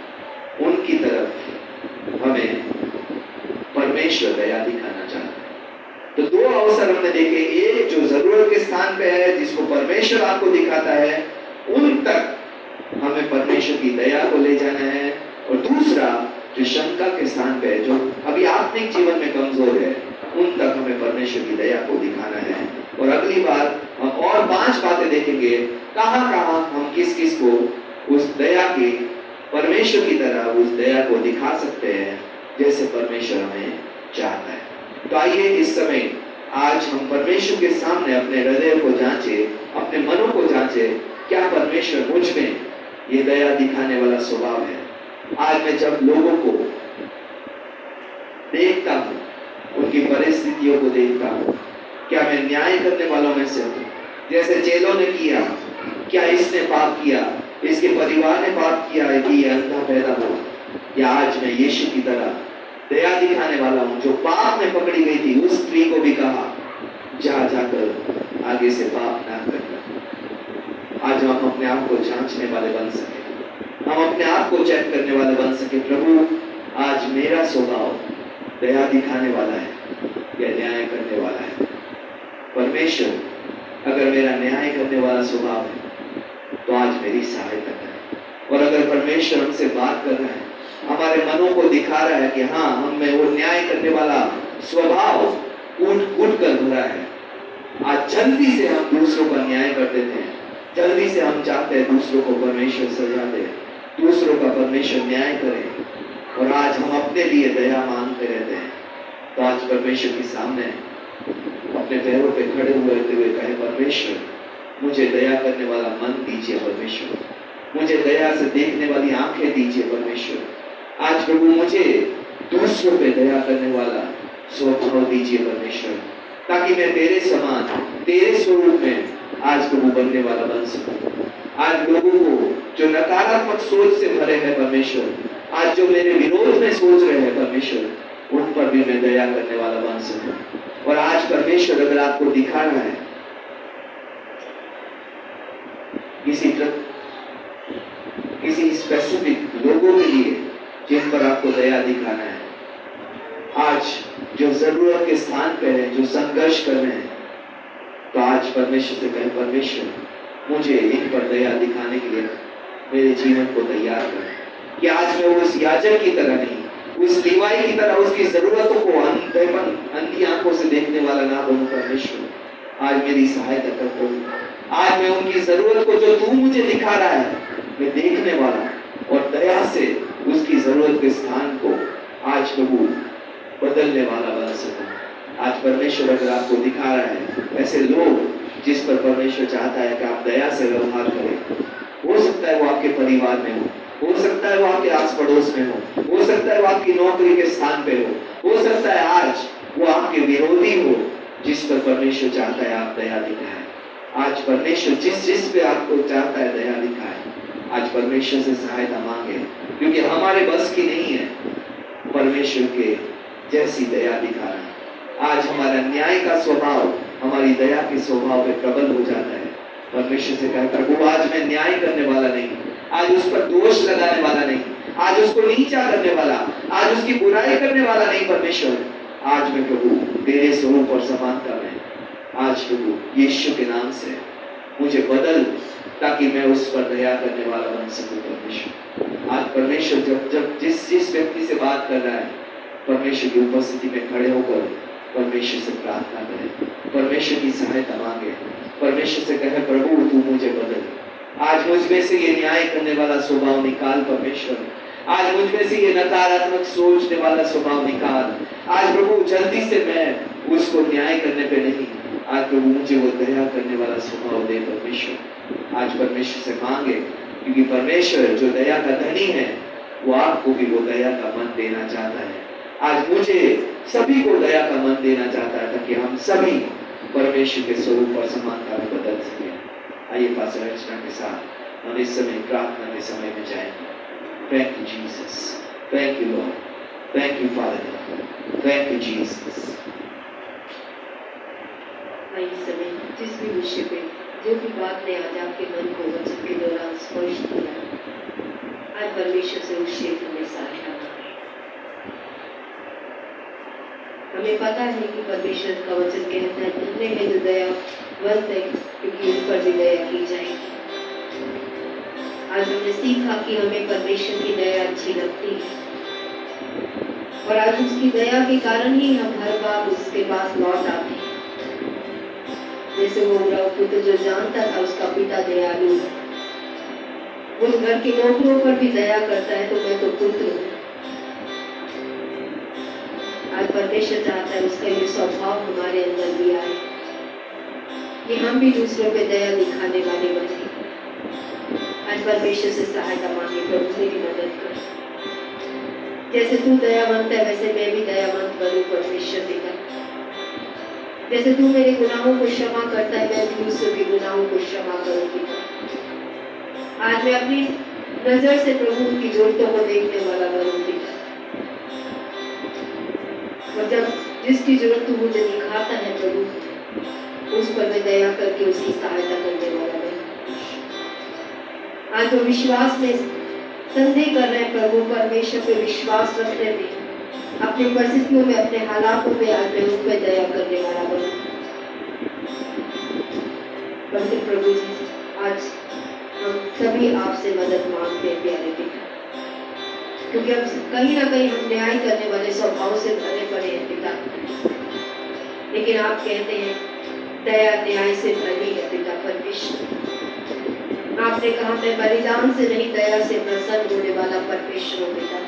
[SPEAKER 2] उनकी तरफ हमें परमेश्वर दया दिखाना चाहता है। तो 2 अवसर हमने देखे, एक जो जरूरत के स्थान पे है, जिसको परमेश्वर आपको दिखाता है, उन तक हमें परमेश्वर की दया को ले जाना है। और दूसरा जो शंका के स्थान पे है, जो अभी आत्मिक जीवन में कमजोर है, उन तक हमें परमेश्वर की दया को दिखाना है। और अगली बार हम और 5 बातें देखेंगे, कहाँ कहाँ हम किस किस को उस दया की, परमेश्वर की तरह उस दया को दिखा सकते हैं जैसे परमेश्वर हमें चाहता है। तो आइए इस समय आज हम परमेश्वर के सामने अपने हृदय को जांचे, अपने मनों को जांचे, क्या परमेश्वर मुझ में ये दया दिखाने वाला स्वभाव है। आज मैं जब लोगों को देखता हूँ, उनकी परिस्थितियों को देखता हूँ, क्या मैं न्याय करने वालों में से हूँ? जैसे चेलों ने किया, क्या इसने पाप किया, इसके परिवार ने पाप किया कि ये अंधा पैदा हुआ, या आज मैं यीशु की तरह दया दिखाने वाला हूँ, जो पाप में पकड़ी गई थी, उस स्त्री को भी कहा जा जाकर आगे से पाप ना करना। आज हम अपने आप को जांचने वाले बन सके, हम अपने आप को चेक करने वाले बन सके। प्रभु, आज मेरा स्वभाव दया दिखाने वाला है या न्याय करने वाला है? परमेश्वर, अगर मेरा न्याय करने वाला स्वभाव है तो आज मेरी सहायता करें। और अगर परमेश्वर हमसे बात कर रहा है, हमारे मनों को दिखा रहा है कि हाँ, हम में वो न्याय करने वाला स्वभाव कूट कर भरा है, आज जल्दी से हम दूसरों का न्याय कर देते हैं, जल्दी से हम चाहते हैं दूसरों को परमेश्वर सजा दे, दूसरों का परमेश्वर न्याय करे, और आज हम अपने लिए दया मांगते रहते हैं। तो आज परमेश्वर के सामने अपने पैरों पे खड़े हुए कहे, परमेश्वर मुझे दया करने वाला मन दीजिए, परमेश्वर मुझे दया से देखने वाली आंखें दीजिए, परमेश्वर आज प्रभु मुझे दूसरों पे दया करने वाला स्वभाव दीजिए, परमेश्वर, ताकि मैं तेरे समान, तेरे स्वरूप में आज प्रभु बनने वाला बन सकूं। आज लोगों को जो नकारात्मक सोच से भरे हैं परमेश्वर, आज जो मेरे विरोध में सोच रहे हैं परमेश्वर, उन पर भी मैं दया करने वाला बन सकूं। और आज परमेश्वर अगर आपको दिखा रहा है किसी स्पेसिफिक लोगों के लिए जिन पर आपको दया दिखाना है, आज जो जरूरत के स्थान पे है, जो संघर्ष कर रहे हैं, तो आज परमेश्वर से कहें, परमेश्वर मुझे इन पर दया दिखाने के लिए मेरे जीवन को तैयार कर, कि आज मैं उस याजक की तरह नहीं, उस लेवाई की तरह उसकी जरूरतों को अंधी आंखों से देखने वाला ना बनूं। परमेश्वर आज मेरी सहायता कर प्रभु, आज मैं उनकी जरूरत को जो तू मुझे दिखा रहा है, मैं देखने वाला और दया से उसकी जरूरत के स्थान को आज प्रभु बदलने वाला बन सकूं। आज परमेश्वर अगर आपको दिखा रहा है ऐसे लोग जिस पर परमेश्वर चाहता है कि आप दया से व्यवहार करें, हो सकता है वो आपके परिवार में हो सकता है वो आपके आस पड़ोस में हो सकता है वो आपकी नौकरी के स्थान पे हो सकता है आज वो आपके विरोधी हो, जिस पर परमेश्वर चाहता है आप दया दिखाएं। आज परमेश्वर जिस पे आपको चाहता है दया दिखाए, आज परमेश्वर से सहायता मांगे, क्योंकि हमारे बस की नहीं है परमेश्वर के जैसी दया दिखाना। आज हमारा न्याय का स्वभाव हमारी दया के स्वभाव पे प्रबल हो जाता है। परमेश्वर से कहता है, प्रभु आज मैं न्याय करने वाला नहीं, आज उस पर दोष लगाने वाला नहीं, आज उसको नीचा करने वाला, आज उसकी बुराई करने वाला नहीं। परमेश्वर आज मैं प्रभु तेरे स्वरूप और समानता में, आज प्रभु यीशु के नाम से मुझे बदल, ताकि मैं उस पर दया करने वाला बन सकूं। परमेश्वर आज परमेश्वर जब जिस व्यक्ति से बात कर रहा है, परमेश्वर की उपस्थिति में खड़े होकर परमेश्वर से प्रार्थना करें, परमेश्वर की सहायता मांगे, परमेश्वर से कहे, प्रभु तू मुझे बदल, आज मुझ में से ये न्याय करने वाला स्वभाव निकाल। परमेश्वर आज मुझ में से ये नकारात्मक सोचने वाला स्वभाव निकाल। आज प्रभु जल्दी से मैं उसको न्याय करने पे नहीं, आज प्रभु मुझे वो दया करने वाला स्वभाव दे। परमेश्वर आज परमेश्वर से मांगे, क्योंकि परमेश्वर जो दया का धनी है, वो आपको भी वो दया का मन देना चाहता है। आज मुझे सभी को दया का मन देना चाहता है, ताकि हम सभी परमेश्वर के स्वरूप और समानता में बदल सके। आइए पास्टर रचना के साथ हम इस समय प्रार्थना के समय में जाएंगे। Thank you Jesus, thank you Lord, thank you father, thank you Jesus.
[SPEAKER 1] इस समय जिस भी विषय पे जो भी बात ने आज आपके मन को वचन के दौरान स्पर्श किया, आज परमेश्वर से उस क्षेत्र में सहायता मांगे। हमें पता है कि परमेश्वर का वचन कहता है धन्य है जो दयावंत है क्योंकि उन पर भी दया की जाएगी। आज हमने सीखा कि हमें परमेश्वर की दया अच्छी लगती है और आज उसकी दया के कारण ही हम हर बार उसके पास लौट आते हैं। जैसे वो बुरा पुत्र जो जानता था उसका पिता दयालु है, उस घर के नौकरों पर भी दया करता है, तो मैं तो पुत्र हूँ। आज परमेश्वर चाहता है उसका ये स्वभाव हमारे अंदर भी आए कि हम भी दूसरों पे दया दिखाने वाले बने। आज परमेश्वर से सहायता मांगे, प्रभु मेरी मदद कर। जैसे तू दयावंत है वैसे मैं भी दयावंत बनूं परमेश्वर पिता। जैसे तू मेरे गुनाहों को क्षमा करता है मैं भी दूसरों के गुनाहों को क्षमा करूं पिता। आज मैं अपनी नजर से प्रभु की जरूरतों को देखने वाला बनूं पिता। और जब जिसकी जरूरत तू मुझे दिखाता है प्रभु उस पर मैं दया करके उसकी सहायता करने वाला बनूं। आज जो विश्वास में संदेह कर रहे हैं प्रभु परमेश्वर पे विश्वास रखने में अपनी परिस्थितियों में अपने हालातों में आज मैं उन पर दया करने वाला बनूं। पवित्र प्रभु जी आज हम सभी आपसे मदद मांगते हैं प्यारे पिता, क्योंकि अब कहीं ना कहीं हम न्याय करने वाले स्वभाव से भरे पड़े हैं पिता। लेकिन आप कहते हैं दया न्याय से भरी है पिता परमेश्वर। आपने कहा मैं बलिदान से नहीं दया से प्रसन्न होने वाला परमेश्वर हूं पिता।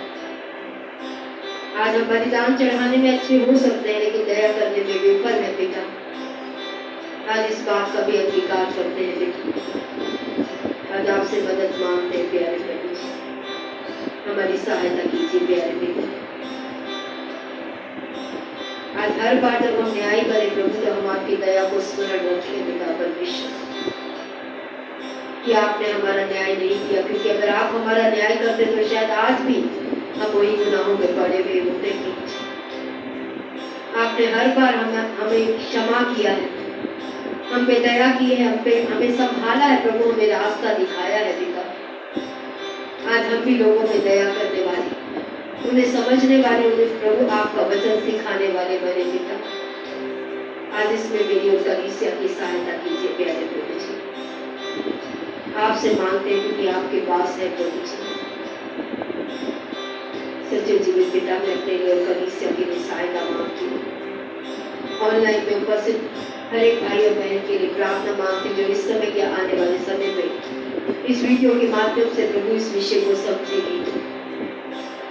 [SPEAKER 1] आज हम बलिदान चढ़ाने में अच्छे हो सकते हैं लेकिन दया करने में विफल है पिता। आज इस बात का भी अंगीकार करते हैं पिता। आज आपसे मदद मांगते हैं प्यारे प्रभु जी, हमारी सहायता कीजिए प्यारे पिता। आज हर बार जब हम न्याय करें प्रभु तो हम आपकी दया को स्मरण रखें पिता परमेश्वर कि आपने हमारा न्याय नहीं किया, क्योंकि अगर आप हमारा न्याय करते तो शायद आज भी हम वही गुनाहों में पड़े हुए होते। आपने हर बार हमें क्षमा किया है, हम पे दया की है, हमें संभाला है प्रभु, हमें रास्ता दिखाया है पिता। आज हम भी लोगों में दया करने वाले, उन्हें समझने वाले, उन्हें प्रभु आपका वचन सिखाने वाले बने पिता। आज इसमें मेरी और कलीसिया की सहायता कीजिए प्यारे प्रभु जी। आपसे मांगते हैं क्योंकि आपके पास है प्रभु जी। सच्चे जीवित पिता मैं अपने लिए और कलीसिया की सहायता मांगती हूँ। ऑनलाइन में उपस्थित हर एक भाई और बहन के लिए प्रार्थना मांगती जो इस समय या आने वाले समय में इस वीडियो के माध्यम से प्रभु इस विषय को समझेगी।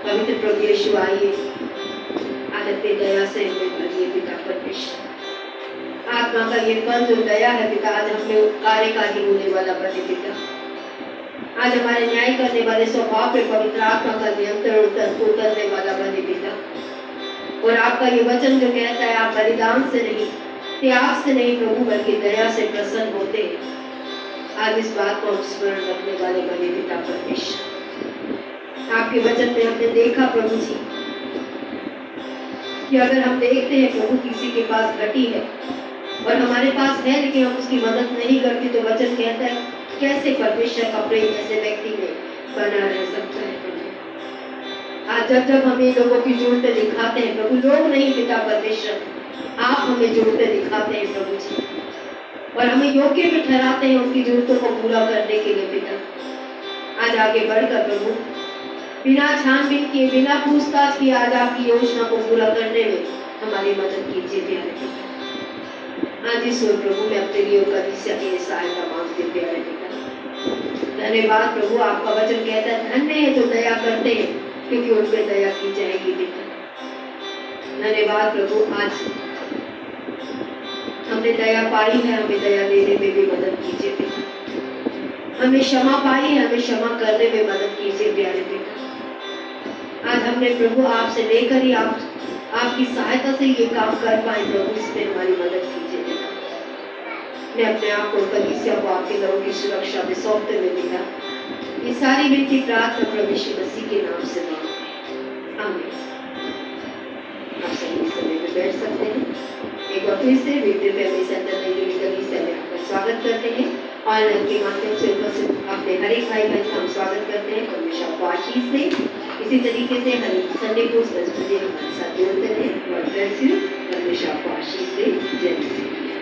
[SPEAKER 1] पवित्र प्रभु यीशु आइए, आज अपनी दया से हमें भरिए पिता परमेश्वर। आत्मा का ये फल जो दया है पिता आज हमें कार्यकारी होने वाला बने पिता। आज हमारे न्याय करने वाले स्वभाव पे पवित्र आत्मा का नियंत्रण उतरने वाला बने पिता। और आपका ये वचन जो कहता है आप बलिदान से नहीं, त्याग से नहीं प्रभु बल्कि दया से प्रसन्न होते हैं। आज इस बात को हम स्मरण रखने वाले बने पिता परमेश्वर। आपके वचन में हमने देखा प्रभु जी कि अगर हम देखते हैं प्रभु किसी के पास घटी है और हमारे पास है लेकिन हम उसकी मदद नहीं करते तो वचन कहता है कैसे परमेश्वर का प्रेम ऐसे व्यक्ति में बना रह सकता है प्रभु। आज जब जब हम इन लोगों की जरूरतें दिखाते हैं प्रभु, लोग नहीं पिता परमेश्वर, आप हमें जरूरतें दिखाते हैं प्रभु जी और हमें योग्य भी ठहराते हैं उनकी जरूरतों को पूरा करने के लिए पिता। आज आगे बढ़कर प्रभु बिना छानबीन किए, बिना पूछताछ किए आज आपकी योजना को पूरा करने में हमारी मदद कीजिए प्यारे पिता। आज इस प्रभु मैं अपने लिए कलीसिया की सहायता मांगते प्यारे पिता। धन्यवाद प्रभु, आपका वचन कहता है धन्य है जो दया करते हैं क्योंकि उन पे दया की जाएगी पिता। धन्यवाद प्रभु, आज हमने दया पाई है, हमें दया देने में भी मदद कीजिए पिता। हमने क्षमा पाई है, हमें क्षमा करने में मदद कीजिए प्यारे पिता। आज हमने प्रभु आपसे लेकर ही आपकी सहायता से ये काम कर पाए प्रभु, इसमें हमारी मदद कीजिए पिता। मैं अपने आप को कलीसिया को आपके घरों की सुरक्षा में सौंपते हुए पिता ये सारी विनती प्रार्थना प्रभु यीशु मसीह के नाम से मांगते हैं, आमीन। आप सभी समय में बैठ सकते हैं। एक बार फिर से विक्ट्री फैमिली सेंटर नई दिल्ली कलीसिया में आपका स्वागत करते हैं। ऑनलाइन के माध्यम से उपस्थित अपने हर एक भाई बहन का हम स्वागत करते हैं। परमेश्वर आपको आशीष दे। इसी तरीके से हर संडे को 10 बजे हमारे साथ जुड़ते रहे। God bless you.